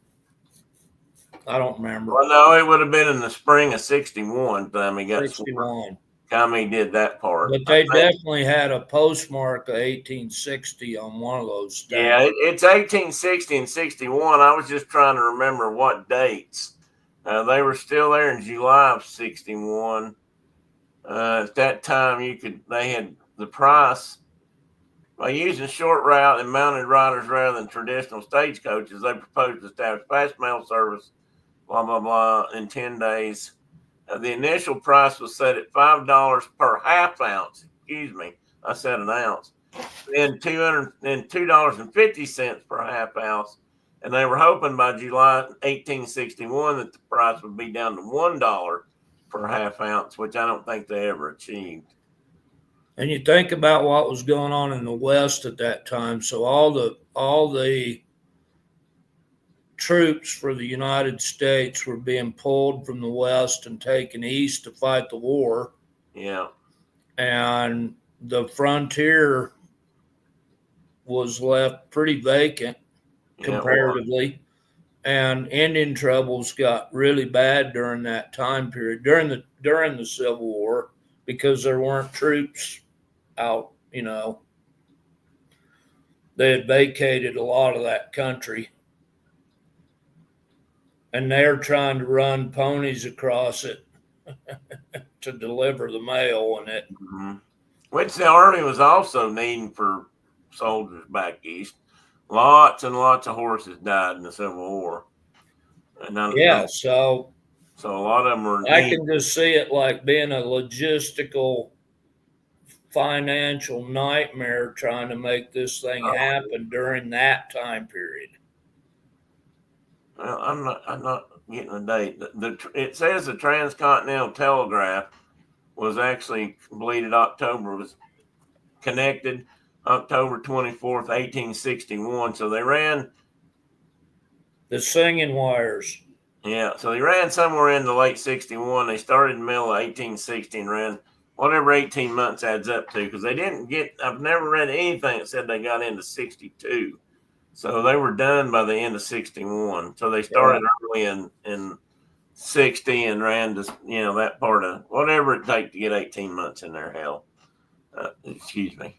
I don't remember. Well, no, it would have been in the spring of 61 time he got 61. Time he did that part. But they definitely had a postmark of 1860 on one of those stamps. Yeah, it's 1860 and 61. I was just trying to remember what dates. They were still there in July of 61. At that time, they had the price. By using short route and mounted riders rather than traditional stagecoaches, they proposed to establish fast mail service, blah, blah, blah, in 10 days. The initial price was set at $5 per half ounce. Excuse me, I said an ounce. Then $2.50 per half ounce. And they were hoping by July 1861 that the price would be down to $1 per half ounce, which I don't think they ever achieved. And you think about what was going on in the West at that time. So all the troops for the United States were being pulled from the West and taken east to fight the war. Yeah. And the frontier was left pretty vacant comparatively. And Indian troubles got really bad during that time period, during the Civil War, because there weren't troops out you know, they had vacated a lot of that country. And they're trying to run ponies across it to deliver the mail and it. Mm-hmm. Which the Army was also needing for soldiers back east. Lots and lots of horses died in the Civil War. And So a lot of them were. I can just see it like being a logistical, financial nightmare trying to make this thing happen during that time period. Well, I'm not getting a date. It says the Transcontinental Telegraph was actually completed was connected October 24th, 1861. So they ran the singing wires. Yeah, so they ran somewhere in the late 61. They started in the middle of 1860 and ran whatever 18 months adds up to, because they didn't get, I've never read anything that said they got into 62. So they were done by the end of 61. So they started early in 60 and ran to, that part of whatever it takes to get 18 months in there, hell. Excuse me.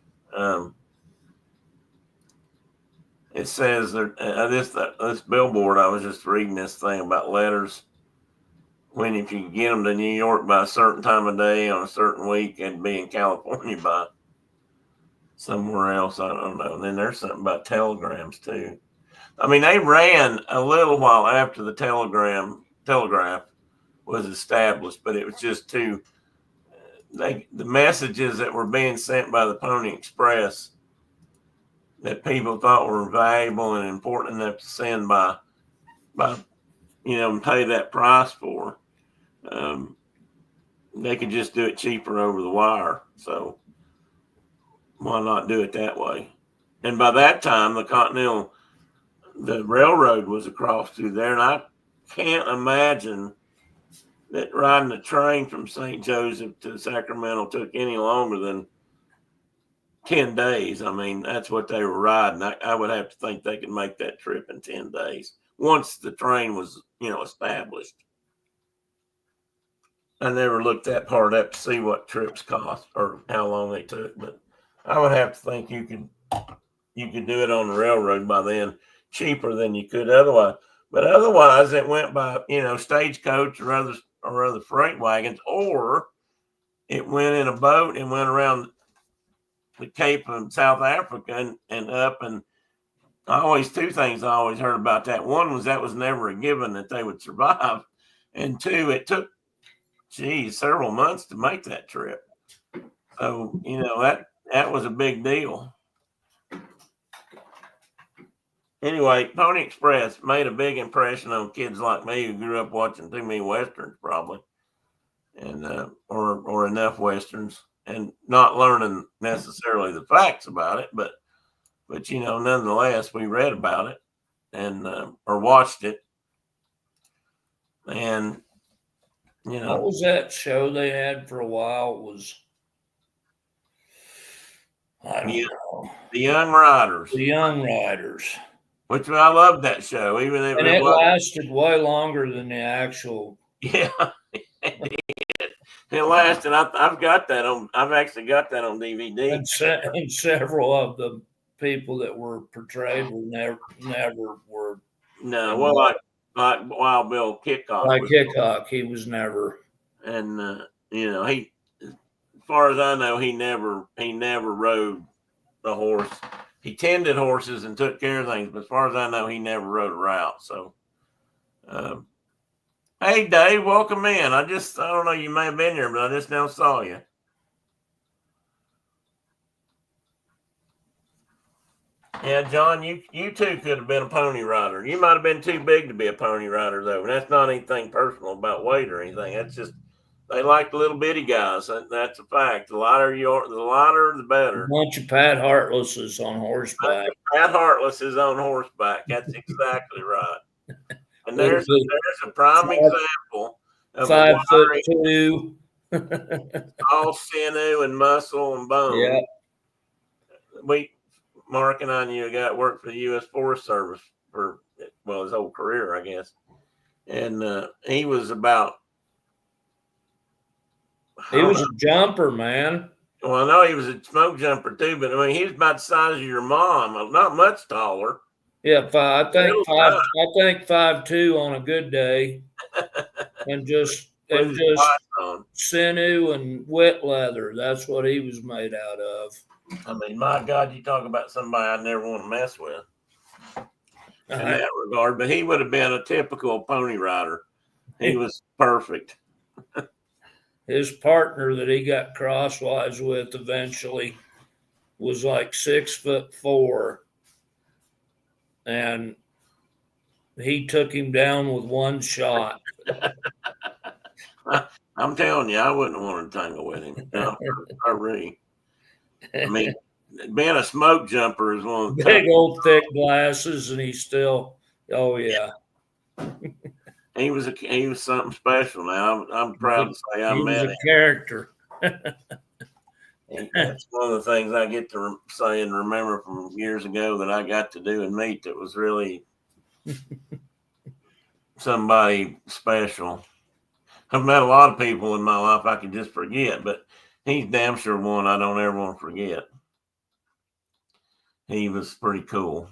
It says this billboard, I was just reading this thing about letters. If you get them to New York by a certain time of day on a certain week, and be in California by somewhere else, I don't know. And then there's something about telegrams too. I mean, they ran a little while after the telegraph was established, but it was just the messages that were being sent by the Pony Express that people thought were valuable and important enough to send by and pay that price for. They could just do it cheaper over the wire. So why not do it that way? And by that time, the railroad was across through there, and I can't imagine that riding a train from St. Joseph to Sacramento took any longer than 10 days. I mean, that's what they were riding. I would have to think they could make that trip in 10 days once the train was, established. I never looked that part up to see what trips cost or how long they took, but I would have to think you could do it on the railroad by then cheaper than you could otherwise. But otherwise, it went by, stagecoach or other freight wagons, or it went in a boat and went around the Cape of South Africa and up. And two things I always heard about that. One was that was never a given that they would survive. And two, it took, several months to make that trip. So, that was a big deal. Anyway, Pony Express made a big impression on kids like me who grew up watching too many Westerns probably, and or enough Westerns, and not learning necessarily the facts about it, but nonetheless, we read about it and or watched it. And what was that show they had for a while? It was I don't know. The Young Riders. The Young Riders. Which I loved that show, even if it lasted way longer than the actual. Yeah, it lasted. I've got that on. I've actually got that on DVD. And several of the people that were portrayed were never were. No, well, like Wild Bill Hickok. Like Hickok, he was never. And he, as far as I know, he never rode a horse. He tended horses and took care of things, but as far as I know, he never rode a route. So, hey, Dave, welcome in. I don't know, you may have been here, but I just now saw you. Yeah, John, you too could have been a pony rider. You might have been too big to be a pony rider, though. And that's not anything personal about weight or anything. That's just they like the little bitty guys. That's a fact. The lighter, the better. A bunch of Pat Heartlesses on horseback. Pat Heartless is on horseback. That's exactly right. And there's a prime example of 5'2", all sinew and muscle and bone. Yeah. Mark and I knew a guy that worked for the U.S. Forest Service for his whole career, I guess. And he was about. He was a jumper, man. Well, I know he was a smoke jumper too, but I mean, he was about the size of your mom, not much taller. Yeah, I think Little five. guy. I think 5'2" on a good day, and just With his lights on. sinew and wet leather. That's what he was made out of. I mean, my God, you talk about somebody I'd never want to mess with in that regard. But he would have been a typical pony rider. He was perfect. His partner that he got crosswise with eventually was like 6'4", and he took him down with one shot. I'm telling you, I wouldn't want to tangle with him. No, I really. I mean, being a smoke jumper is one of the Big old thick glasses, and he's still. Oh yeah. He was something special. Now I'm proud to say I He was met a him. character. That's one of the things I get to say and remember from years ago that I got to do and meet that was really somebody special. I've met a lot of people in my life I can just forget, but he's damn sure one I don't ever want to forget. He was pretty cool.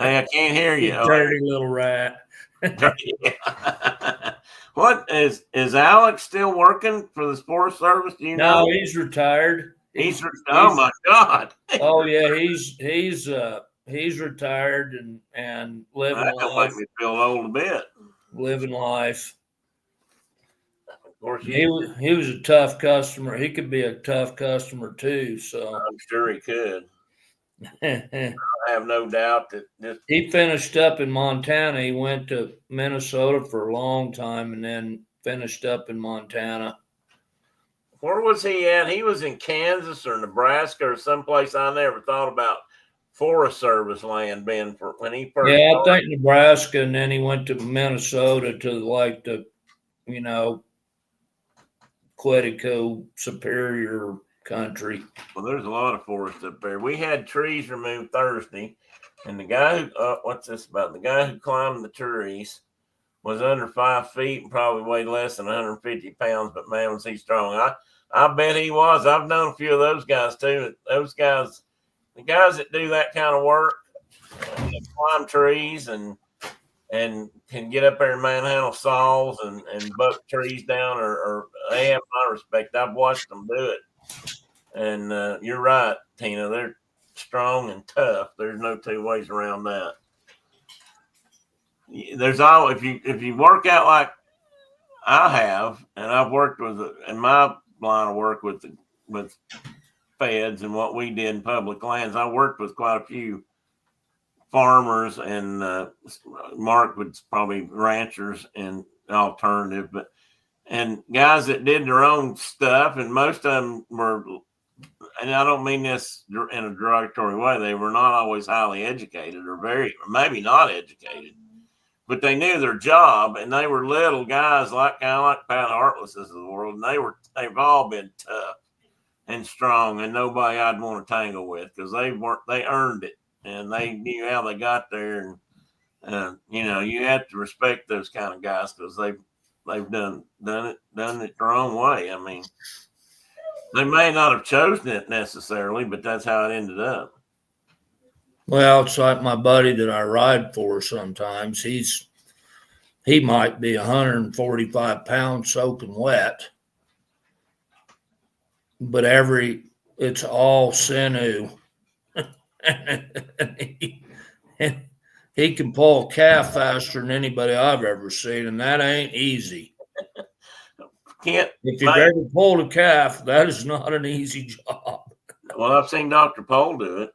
Hey, I can't hear you. Dirty little rat. What is Alex still working for the Sports Service? Do you know? No, he's retired. Oh my God. Oh yeah, he's retired and living That life. make me feel old a bit. Living life. Of course, He was a tough customer. He could be a tough customer too. So I'm sure he could. I have no doubt that this. He finished up in Montana. He went to Minnesota for a long time and then finished up in Montana. Where was he at? He was in Kansas or Nebraska or someplace I never thought about Forest Service land being for when he first. Yeah, I think Nebraska, and then he went to Minnesota to like the, Quetico Superior country. Well, there's a lot of forest up there. We had trees removed Thursday, and the guy who what's this about? The guy who climbed the trees was under 5 feet and probably weighed less than 150 pounds. But man, was he strong! I bet he was. I've known a few of those guys too. Those guys, the guys that do that kind of work, climb trees and can get up there and manhandle saws and buck trees down, or they have my respect. I've watched them do it. And you're right, Tina. They're strong and tough. There's no two ways around that. There's all if you work out like I have, and I've worked with in my line of work with feds and what we did in public lands. I worked with quite a few farmers and Mark was probably ranchers and alternative, and guys that did their own stuff, and most of them were. And I don't mean this in a derogatory way. They were not always highly educated or maybe not educated, but they knew their job, and they were little guys kind of like Pat Heartlesses of the world. And they've all been tough and strong, and nobody I'd want to tangle with because they earned it and they knew how they got there. And you have to respect those kind of guys because they've done it their own way. I mean. They may not have chosen it necessarily, but that's how it ended up. Well, it's like my buddy that I ride for sometimes. He might be 145 pounds soaking wet, but it's all sinew. He can pull a calf faster than anybody I've ever seen, and that ain't easy. If you've ever pulled a calf, that is not an easy job. Well, I've seen Dr. Pole do it.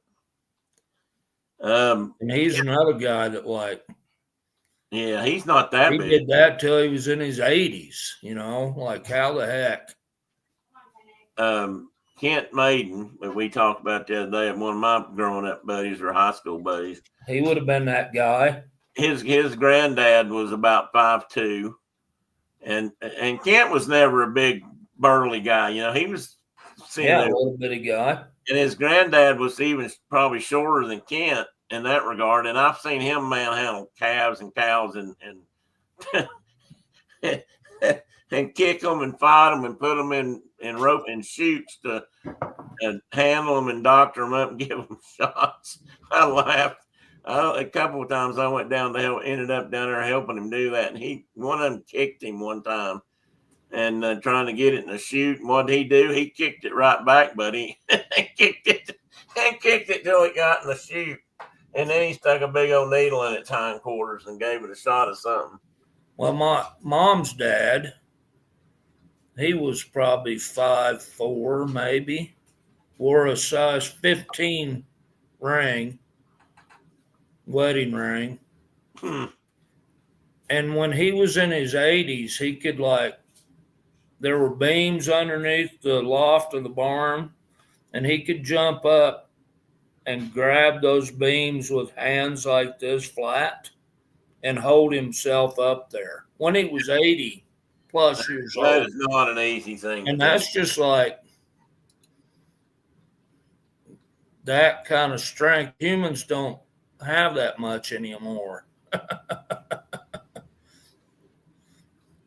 And he's another guy that yeah, he's not that big. He did that till he was in his 80s, how the heck? Kent Maiden, that we talked about the other day, one of my growing up buddies or high school buddies. He would have been that guy. His granddad was about 5'2". And Kent was never a big burly guy. He was a little bitty guy. And his granddad was even probably shorter than Kent in that regard. And I've seen him manhandle calves and cows and and kick them and fight them and put them in and shoots to handle them and doctor them up and give them shots. I laughed. A couple of times I went down to help, ended up down there helping him do that. And one of them kicked him one time and trying to get it in the chute. And what did he do? He kicked it right back, buddy. kicked it till it got in the chute. And then he stuck a big old needle in its hindquarters and gave it a shot of something. Well, my mom's dad, he was probably 5'4", maybe, wore a size 15 ring, wedding ring. And when he was in his 80s, he could there were beams underneath the loft of the barn, and he could jump up and grab those beams with hands like this flat and hold himself up there when he was 80 plus years old. That is not an easy thing. And that's just that kind of strength. Humans don't have that much anymore.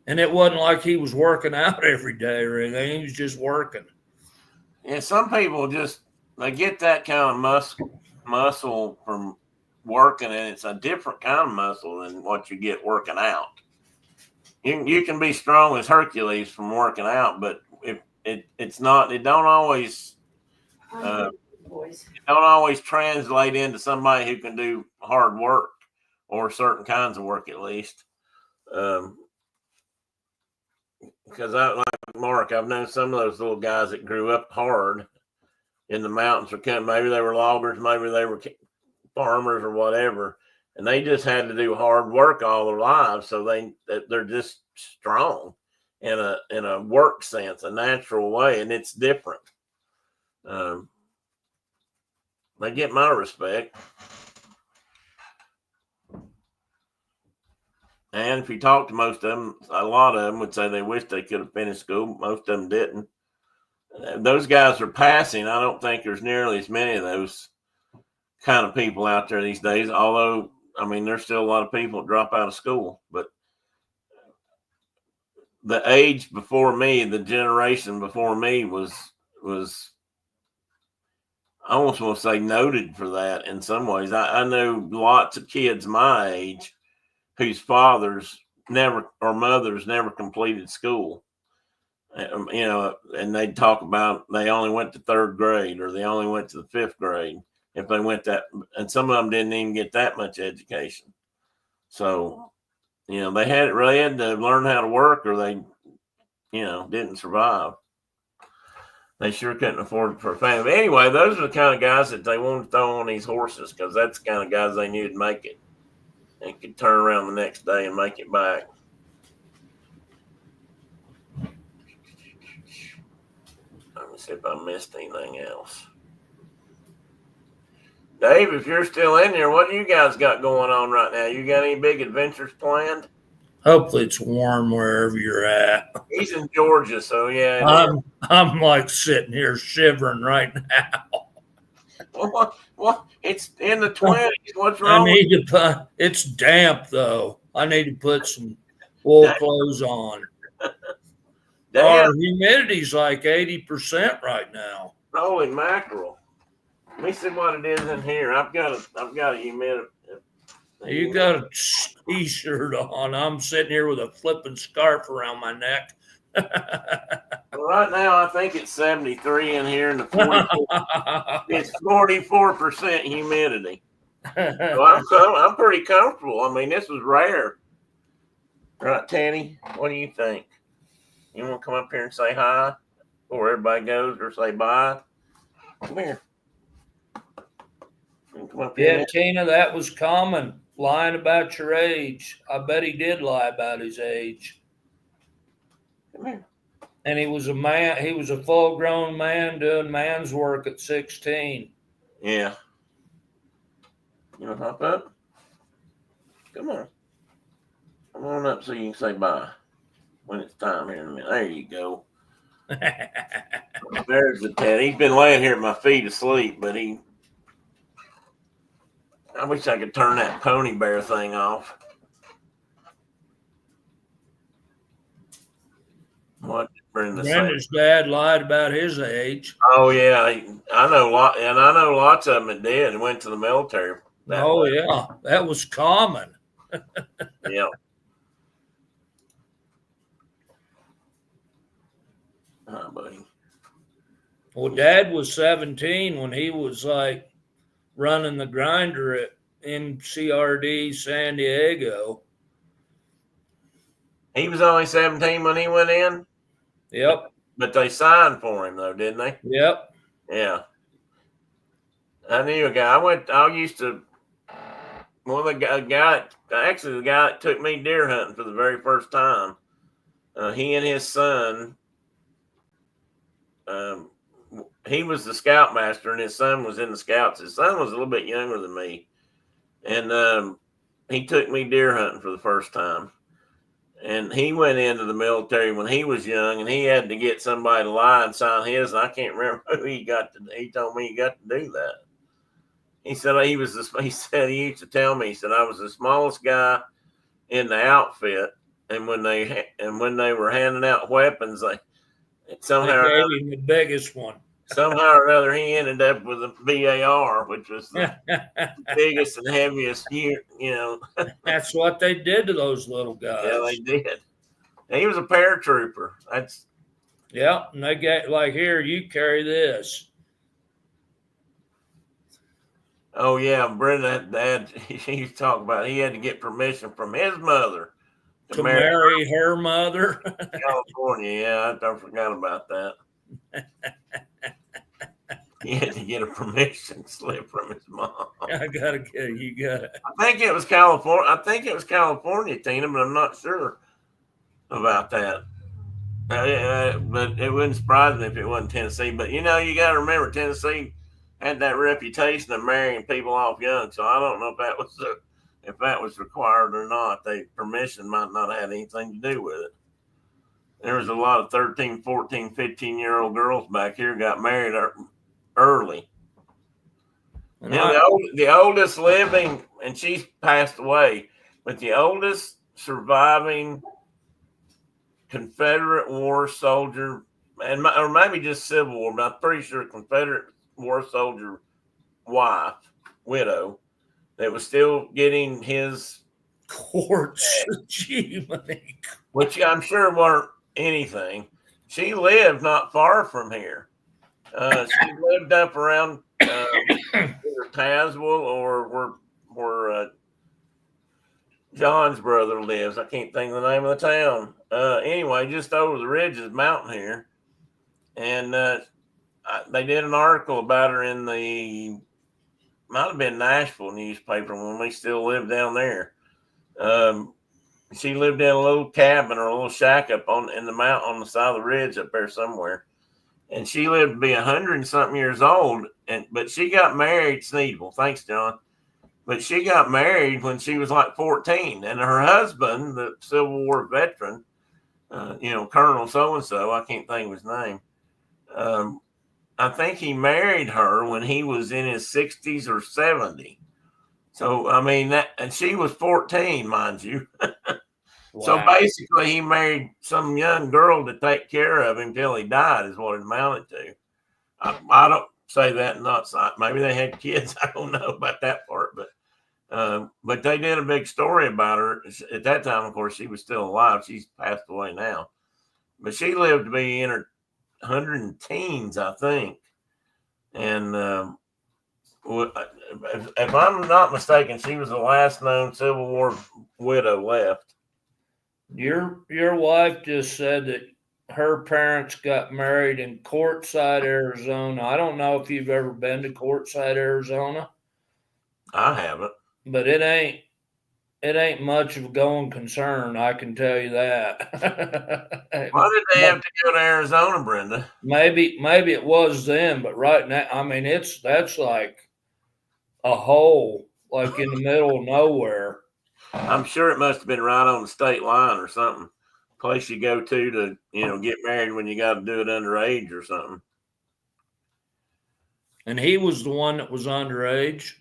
And it wasn't like he was working out every day or anything. He was just working. Yeah, some people they get that kind of muscle from working, and it's a different kind of muscle than what you get working out. You can be strong as Hercules from working out, but it's not. It don't always translate into somebody who can do hard work or certain kinds of work at least. Because like Mark, I've known some of those little guys that grew up hard in the mountains, or maybe they were loggers, maybe they were farmers or whatever, and they just had to do hard work all their lives, so they're just strong in a work sense, a natural way, and it's different. They get my respect. And if you talk to most of them, a lot of them would say they wish they could have finished school. Most of them didn't. Those guys are passing. I don't think there's nearly as many of those kind of people out there these days. Although, I mean, there's still a lot of people that drop out of school. But the age before me, the generation before me was I almost want to say noted for that in some ways. I know lots of kids my age whose fathers never or mothers never completed school, and they'd talk about they only went to third grade or they only went to the fifth grade if they went that, and some of them didn't even get that much education. So, they had to learn how to work or they, didn't survive. They sure couldn't afford it for a family. But anyway, those are the kind of guys that they wanted to throw on these horses because that's the kind of guys they knew would make it and could turn around the next day and make it back. Let me see if I missed anything else. Dave, if you're still in there, what do you guys got going on right now? You got any big adventures planned? Hopefully it's warm wherever you're at. He's in Georgia, so yeah. I'm sitting here shivering right now. What? It's in the 20s. What's wrong? It's damp though. I need to put some wool clothes on. Our humidity's like 80% right now. Holy mackerel! Let me see what it is in here. I've got a humidity. You got a t-shirt on. I'm sitting here with a flipping scarf around my neck. Well, right now, I think it's 73 in here, and it's 44% humidity. So I'm pretty comfortable. I mean, this was rare, right, Tanny? What do you think? You want to come up here and say hi before everybody goes, or say bye? Come here. Come up here. Yeah, Tina, that was common. Lying about your age. I bet he did lie about his age. Come here. And he was a man. He was a full-grown man doing man's work at 16. Yeah. You want to hop up? Come on. Come on up so you can say bye when it's time here in a minute. There you go. There's the Ted. He's been laying here at my feet asleep, but I wish I could turn that pony bear thing off. What Brenda's dad lied about his age. Oh yeah, I know I know lots of them that did and went to the military. Yeah, that was common. Yeah. Oh, buddy. Well, Dad was 17 when he was like running the grinder at MCRD San Diego. He was only 17 when he went in? Yep. But they signed for him though, didn't they? Yep. Yeah. I knew a guy. I used to, one of the guy that took me deer hunting for the very first time. He and his son, he was the scoutmaster and his son was in the scouts. His son was a little bit younger than me. And he took me deer hunting for the first time. And he went into the military when he was young, and he had to get somebody to lie and sign his. And I can't remember who he told me he got to do that. He said he used to tell me, he said, I was the smallest guy in the outfit. And when they were handing out weapons, they gave him the biggest one. Somehow or another, he ended up with a BAR, which was the biggest and heaviest, That's what they did to those little guys. Yeah, they did. And he was a paratrooper. And they get like, here, you carry this. Oh yeah, Brenda, Dad, he used to talk about he had to get permission from his mother to marry her mother. California, yeah, I forgot about that. He had to get a permission slip from his mom. I gotta get it. You got it. I think it was California, Tina, but I'm not sure about that. But it wouldn't surprise me if it wasn't Tennessee. But you got to remember, Tennessee had that reputation of marrying people off young. So I don't know if that was required or not. Permission might not have had anything to do with it. There was a lot of 13, 14, 15-year-old girls back here got married early. The oldest living, and she's passed away, but the oldest surviving Confederate War soldier, or maybe just Civil War, but I'm pretty sure Confederate War soldier widow, that was still getting his courts, which I'm sure weren't anything. She lived not far from here. She lived up around either Tazewell or where John's brother lives. I can't think of the name of the town. Anyway, just over the ridge is a mountain here. And they did an article about her in might have been Nashville newspaper when we still lived down there. She lived in a little cabin or a little shack up in the mountain on the side of the ridge up there somewhere. And she lived to be 100 and something years old. But she got married, Sneedville. Thanks, John. But she got married when she was like 14. And her husband, the Civil War veteran, Colonel so-and-so, I can't think of his name. I think he married her when he was in his 60s or 70. So, I mean, and she was 14, mind you. Wow. So basically, he married some young girl to take care of him till he died, is what it amounted to. I don't say that not. Maybe they had kids. I don't know about that part, but they did a big story about her at that time. Of course, she was still alive. She's passed away now, but she lived to be in her 110s, I think. And if I'm not mistaken, she was the last known Civil War widow left. Your wife just said that her parents got married in Quartzsite, Arizona. I don't know if you've ever been to Quartzsite, Arizona. I haven't. But it ain't much of a going concern, I can tell you that. Why did they have to go to Arizona, Brenda? Maybe it was then, but right now, I mean, that's like a hole, like in the middle of nowhere. I'm sure it must have been right on the state line or something. Place you go to get married when you got to do it underage or something. And he was the one that was underage,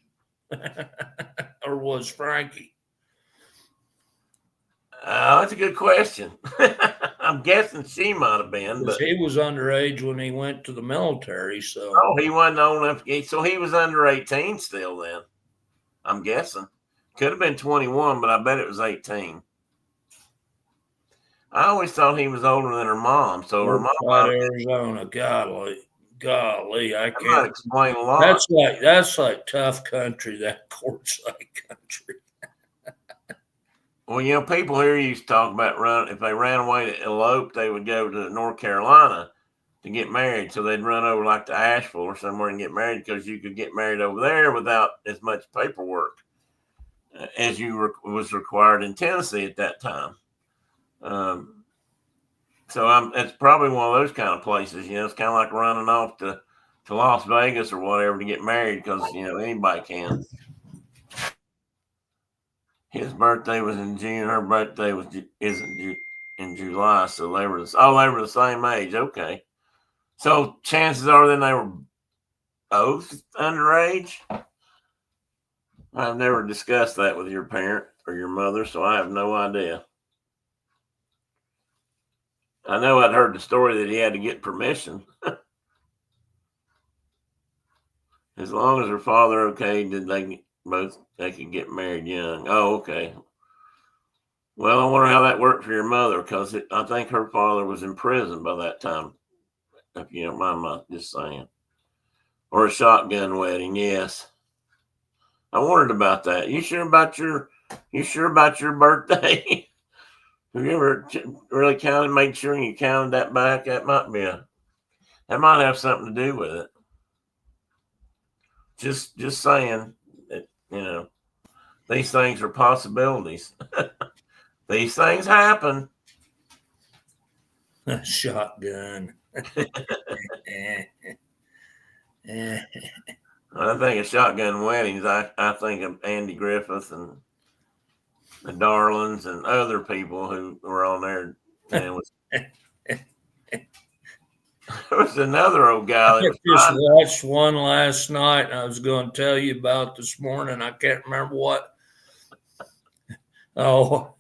or was Frankie? That's a good question. I'm guessing she might have been, but he was underage when he went to the military. So he wasn't old enough. So he was under 18 still then. I'm guessing. Could have been 21, but I bet it was 18. I always thought he was older than her mom. So her mom might Arizona, golly, I that might can't. explain a lot. That's like tough country. That Quartzsite country. Well, people here used to talk about if they ran away to elope, they would go to North Carolina to get married. So they'd run over like to Asheville or somewhere and get married because you could get married over there without as much paperwork as was required in Tennessee at that time. So it's probably one of those kind of places. It's kind of like running off to Las Vegas or whatever to get married because anybody can. His birthday was in June. Her birthday isn't in July, so they were the same age. Okay, so chances are then they were both underage. I've never discussed that with your parent or your mother, so I have no idea. I know I'd heard the story that he had to get permission. As long as her father okayed, they could get married young. Oh, okay. Well, I wonder how that worked for your mother because I think her father was in prison by that time. If you don't mind my just saying. Or a shotgun wedding, yes. I wondered about that. You sure about your birthday? Have you ever really made sure you counted that back? That might have something to do with it. Just saying that, these things are possibilities. These things happen. Shotgun. When I think of shotgun weddings, I think of Andy Griffith and the Darlings and other people who were on there. And there was another old guy. I just watched one last night, and I was going to tell you about this morning. I can't remember what. Oh,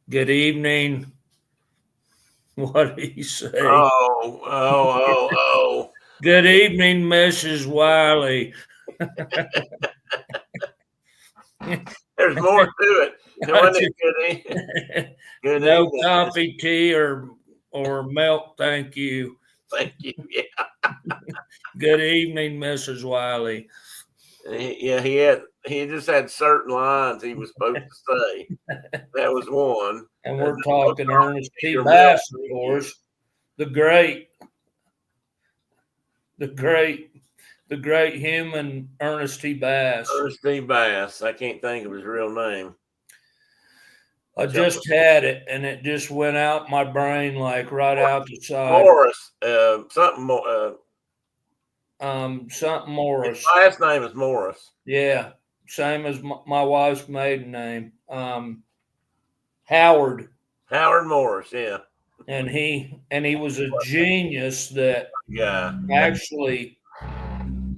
good evening. What did he say? Oh. Good evening, Mrs. Wiley. There's more to it. Good no evening. Coffee, tea, or milk, thank you. Thank you. Yeah. Good evening, Mrs. Wiley. Yeah, he just had certain lines he was supposed to say. That was one. And we're talking Ernest T. Bass, of course, the great human Ernest T. Bass. Ernest T. Bass. I can't think of his real name. I just had it, and it just went out my brain like right out the side. Morris, something Morris. His last name is Morris. Yeah, same as my wife's maiden name. Howard Morris. Yeah. And he was a genius that actually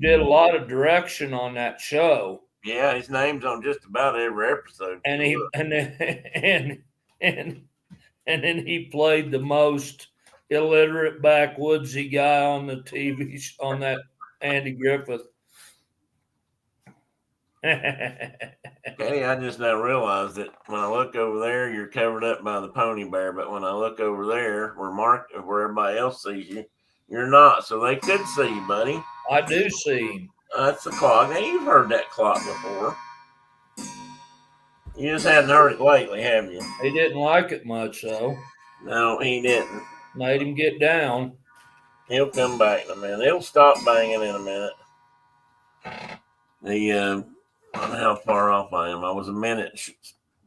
did a lot of direction on that show. Yeah, his name's on just about every episode. And then he played the most illiterate backwoodsy guy on the TV on that Andy Griffith. Okay, I just now realized that when I look over there, you're covered up by the pony bear, but when I look over there, where everybody else sees you, you're not. So they could see you, buddy. I do see him. That's the clock. Now you've heard that clock before. You just hadn't heard it lately, have you? He didn't like it much, though. No, he didn't. Made him get down. He'll come back in a minute. He'll stop banging in a minute. How far off I am? I was a minute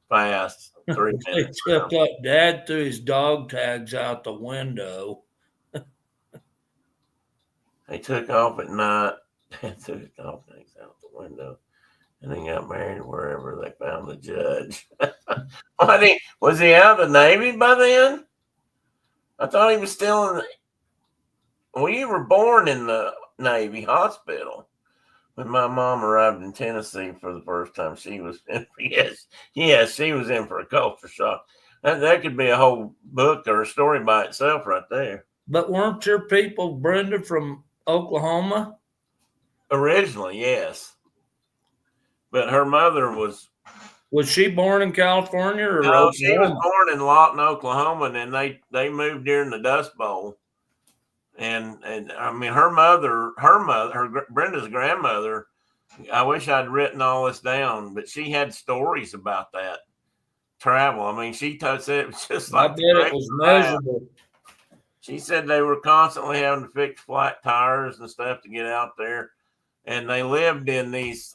past 3 minutes. Dad threw his dog tags out the window. They took off at night. Took his dog tags out the window. And then got married wherever they found the judge. Was he out of the Navy by then? I thought he was still in the... Well, you were born in the Navy hospital. When my mom arrived in Tennessee for the first time, she was in, she was in for a culture shock. That could be a whole book or a story by itself right there. But weren't your people, Brenda, from Oklahoma? Originally, yes. But her mother was. Was she born in California or No, Oklahoma? she was born in Lawton, Oklahoma, and then they moved during the Dust Bowl. And I mean, her Brenda's grandmother. I wish I'd written all this down, but she had stories about that travel. I mean, she said it was just like I bet it was miserable. She said they were constantly having to fix flat tires and stuff to get out there, and they lived in these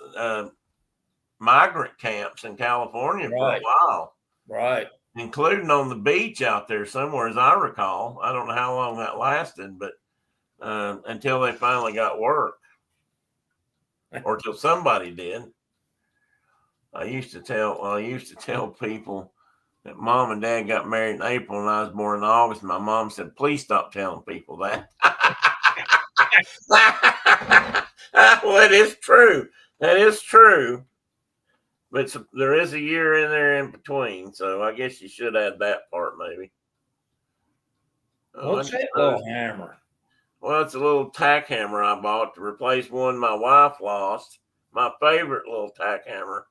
migrant camps in California for a while, right? Including on the beach out there somewhere, as I recall. I don't know how long that lasted, but until they finally got work, or till somebody did. I used to tell people that Mom and Dad got married in April and I was born in August. My mom said, "Please stop telling people that." Well, it is true. That is true. But there is a year in there in between, so I guess you should add that part maybe. What's that little hammer? Well, it's a little tack hammer I bought to replace one my wife lost. My favorite little tack hammer.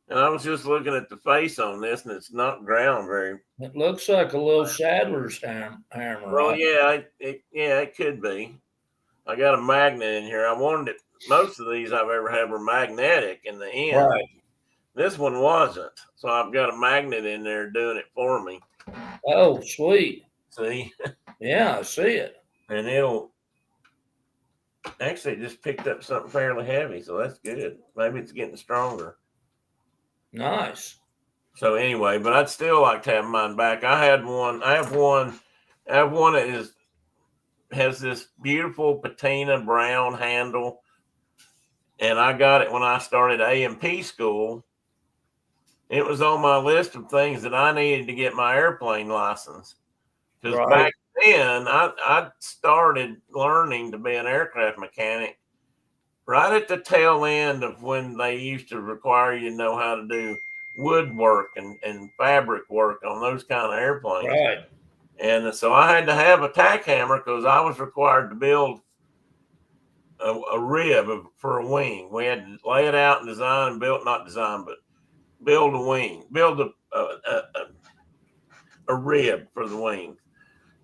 And I was just looking at the face on this, and it's not ground very. It looks like a little Sadler's hammer. Well, right? It could be. I got a magnet in here. I wanted it. Most of these I've ever had were magnetic in the end. Right. This one wasn't, so I've got a magnet in there doing it for me. Oh, sweet. See? Yeah, I see it. And it'll actually just picked up something fairly heavy, so that's good. Maybe it's getting stronger. Nice. So anyway, but I'd still like to have mine back. I have one that has this beautiful patina brown handle, and I got it when I started A&P school. It was on my list of things that I needed to get my airplane license. Because back then, I started learning to be an aircraft mechanic right at the tail end of when they used to require you to know how to do woodwork and fabric work on those kind of airplanes. Right. And so I had to have a tack hammer because I was required to build a rib for a wing. We had to lay it out and design and build, not design, but build a wing, build a rib for the wing.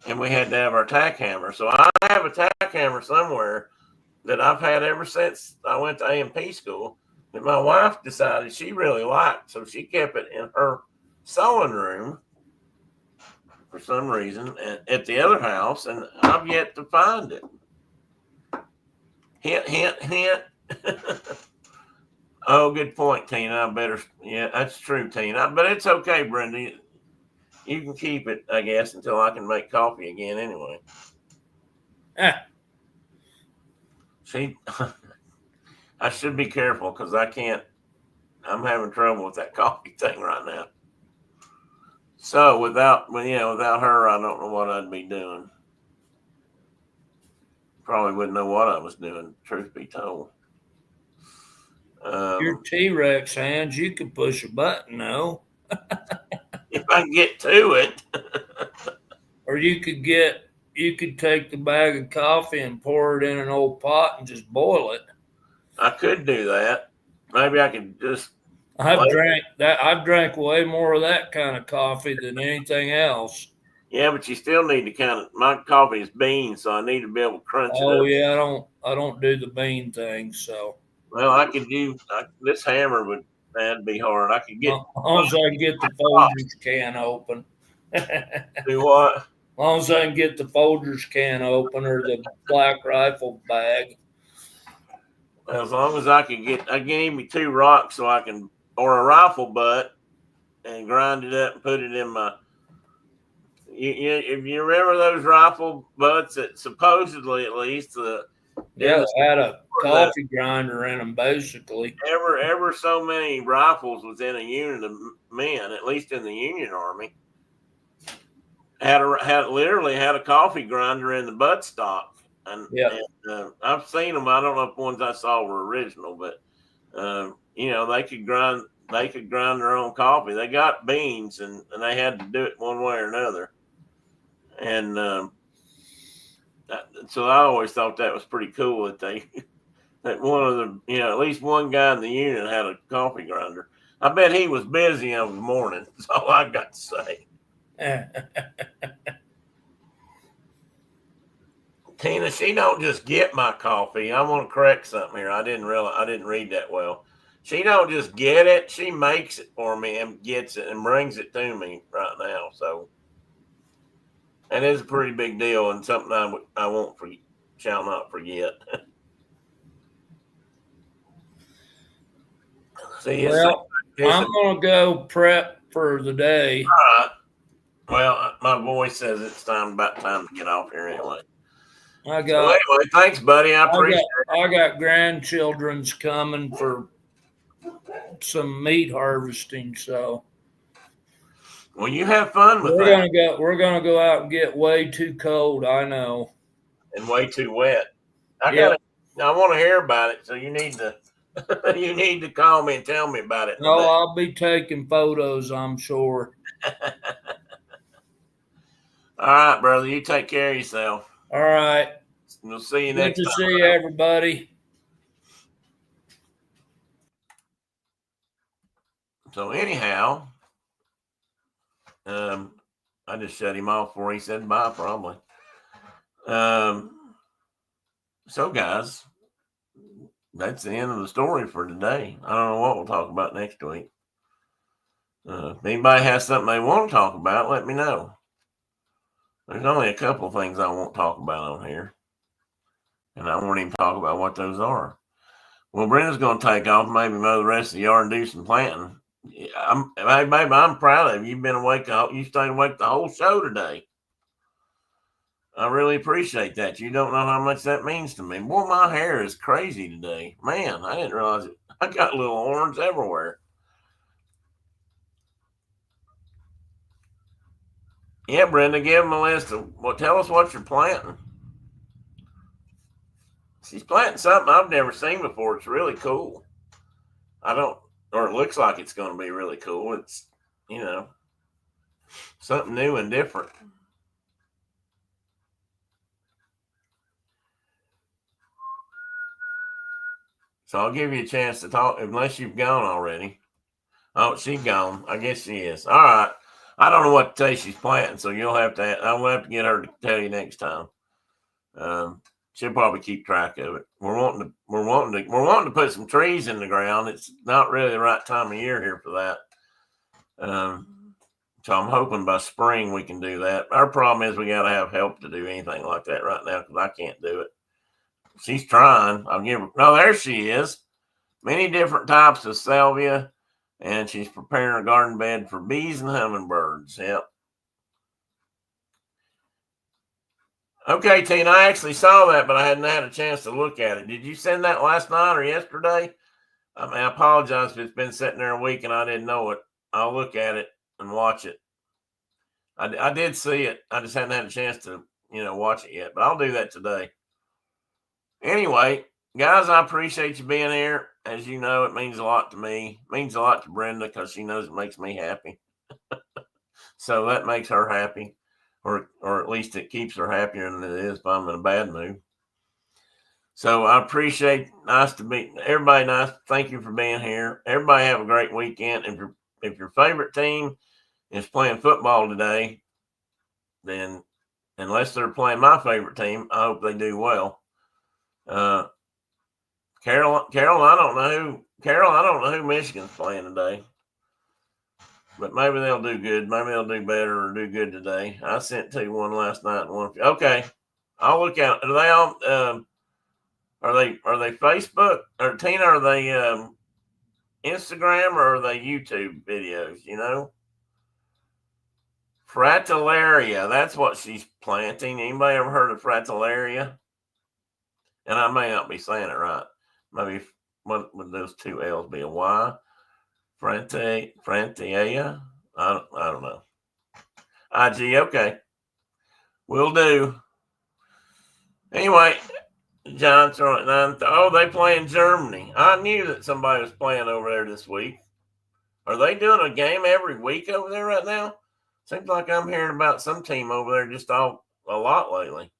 And we had to have our tack hammer. So I have a tack hammer somewhere that I've had ever since I went to A&P school that my wife decided she really liked. So she kept it in her sewing room for some reason at the other house, and I've yet to find it. Hint, hint, hint. Oh, good point, Tina. Yeah, that's true, Tina. But it's okay, Brenda. You can keep it, I guess, until I can make coffee again anyway. See, I should be careful because I'm having trouble with that coffee thing right now. So without her, I don't know what I'd be doing. Probably wouldn't know what I was doing, truth be told. Your T-Rex hands, you could push a button, no? If I can get to it. Or you could take the bag of coffee and pour it in an old pot and just boil it. I could do that. Maybe I could just. I've drank way more of that kind of coffee than anything else. Yeah, but you still need to my coffee is beans, so I need to be able to crunch it up. Oh yeah, I don't do the bean thing, so. Well, I could do this hammer that'd be hard. I could get. As long as I can get the Folgers can open. Do what? As long as I can get the Folgers can open or the Black Rifle bag. Well, as long as I can give me 2 rocks or a rifle butt and grind it up and put it in my. If you remember those rifle butts that supposedly, at least, they had a coffee grinder in them, basically. Ever so many rifles within a unit of men, at least in the Union Army, literally had a coffee grinder in the buttstock. And I've seen them. I don't know if ones I saw were original, but they could grind they could grind their own coffee. They got beans, and they had to do it one way or another. And so I always thought that was pretty cool that that one of the, at least one guy in the unit had a coffee grinder. I bet he was busy on the morning. That's all I got to say. Tina, she don't just get my coffee. I want to correct something here. I didn't read that well. She don't just get it. She makes it for me and gets it and brings it to me right now. So, and it's a pretty big deal and something I shall not forget. Well, I'm going to go prep for the day. All right. Well, my voice says it's about time to get off here anyway. Anyway, thanks, buddy. I appreciate it. I got grandchildren's coming for some meat harvesting, so. Well, you have fun with that. We're gonna go out and get way too cold. I know, and way too wet. I want to hear about it. So you need to call me and tell me about it. No, I'll be taking photos, I'm sure. All right, brother. You take care of yourself. All right. We'll see you next time. Good to see everybody. So anyhow, I just shut him off before he said bye, probably. So guys, that's the end of the story for today. I don't know what we'll talk about next week. If anybody has something they want to talk about, let me know. There's only a couple of things I won't talk about on here. And I won't even talk about what those are. Well, Brenda's going to take off, maybe mow the rest of the yard and do some planting. Hey, baby, I'm proud of you. You've been awake. You stayed awake the whole show today. I really appreciate that. You don't know how much that means to me. Boy, my hair is crazy today. Man, I didn't realize it. I got little horns everywhere. Yeah, Brenda, give them a list of, tell us what you're planting. She's planting something I've never seen before. It's really cool. Or it looks like it's going to be really cool. It's, something new and different. So I'll give you a chance to talk, unless you've gone already. Oh, she's gone. I guess she is. All right. I don't know what to tell you she's planting, so I'll have to get her to tell you next time. She'll probably keep track of it. We're wanting to put some trees in the ground. It's not really the right time of year here for that. So I'm hoping by spring we can do that. Our problem is we got to have help to do anything like that right now because I can't do it. She's trying. I'll give her. No, there she is. Many different types of salvia, and she's preparing a garden bed for bees and hummingbirds. Yep. Okay, Tina, I actually saw that, but I hadn't had a chance to look at it. Did you send that last night or yesterday? I apologize if it's been sitting there a week and I didn't know it. I'll look at it and watch it. I did see it. I just hadn't had a chance to, watch it yet, but I'll do that today. Anyway, guys, I appreciate you being here. As you know, it means a lot to me. It means a lot to Brenda because she knows it makes me happy. So that makes her happy. Or at least it keeps her happier than it is if I'm in a bad mood. So I appreciate. Nice to meet everybody. Nice. Thank you for being here. Everybody have a great weekend. If your favorite team is playing football today, then unless they're playing my favorite team, I hope they do well. Carol, I don't know who Michigan's playing today. But maybe they'll do good. Maybe they'll do better or do good today. I sent one last night and one. Okay, I'll look out. Are they on? Are they Facebook or Tina? Are they Instagram or are they YouTube videos? Fratillaria. That's what she's planting. Anybody ever heard of Fratillaria? And I may not be saying it right. Maybe what would those two L's be? A Y? Frantia? I don't know. IG, okay. Will do. Anyway, Giants are at 9. Oh, they play in Germany. I knew that somebody was playing over there this week. Are they doing a game every week over there right now? Seems like I'm hearing about some team over there just a lot lately.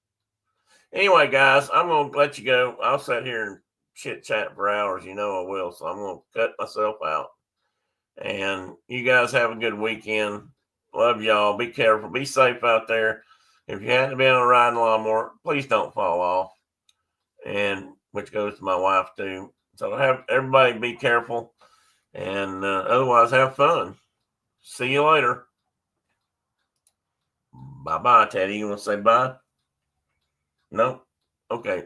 Anyway, guys, I'm going to let you go. I'll sit here and chit chat for hours. You know I will. So I'm going to cut myself out. And you guys have a good weekend. Love y'all. Be careful. Be safe out there. If you hadn't been on a riding lawnmower, please don't fall off. And which goes to my wife too. So have everybody be careful. And otherwise, have fun. See you later. Bye-bye, Teddy. You want to say bye? No? Okay.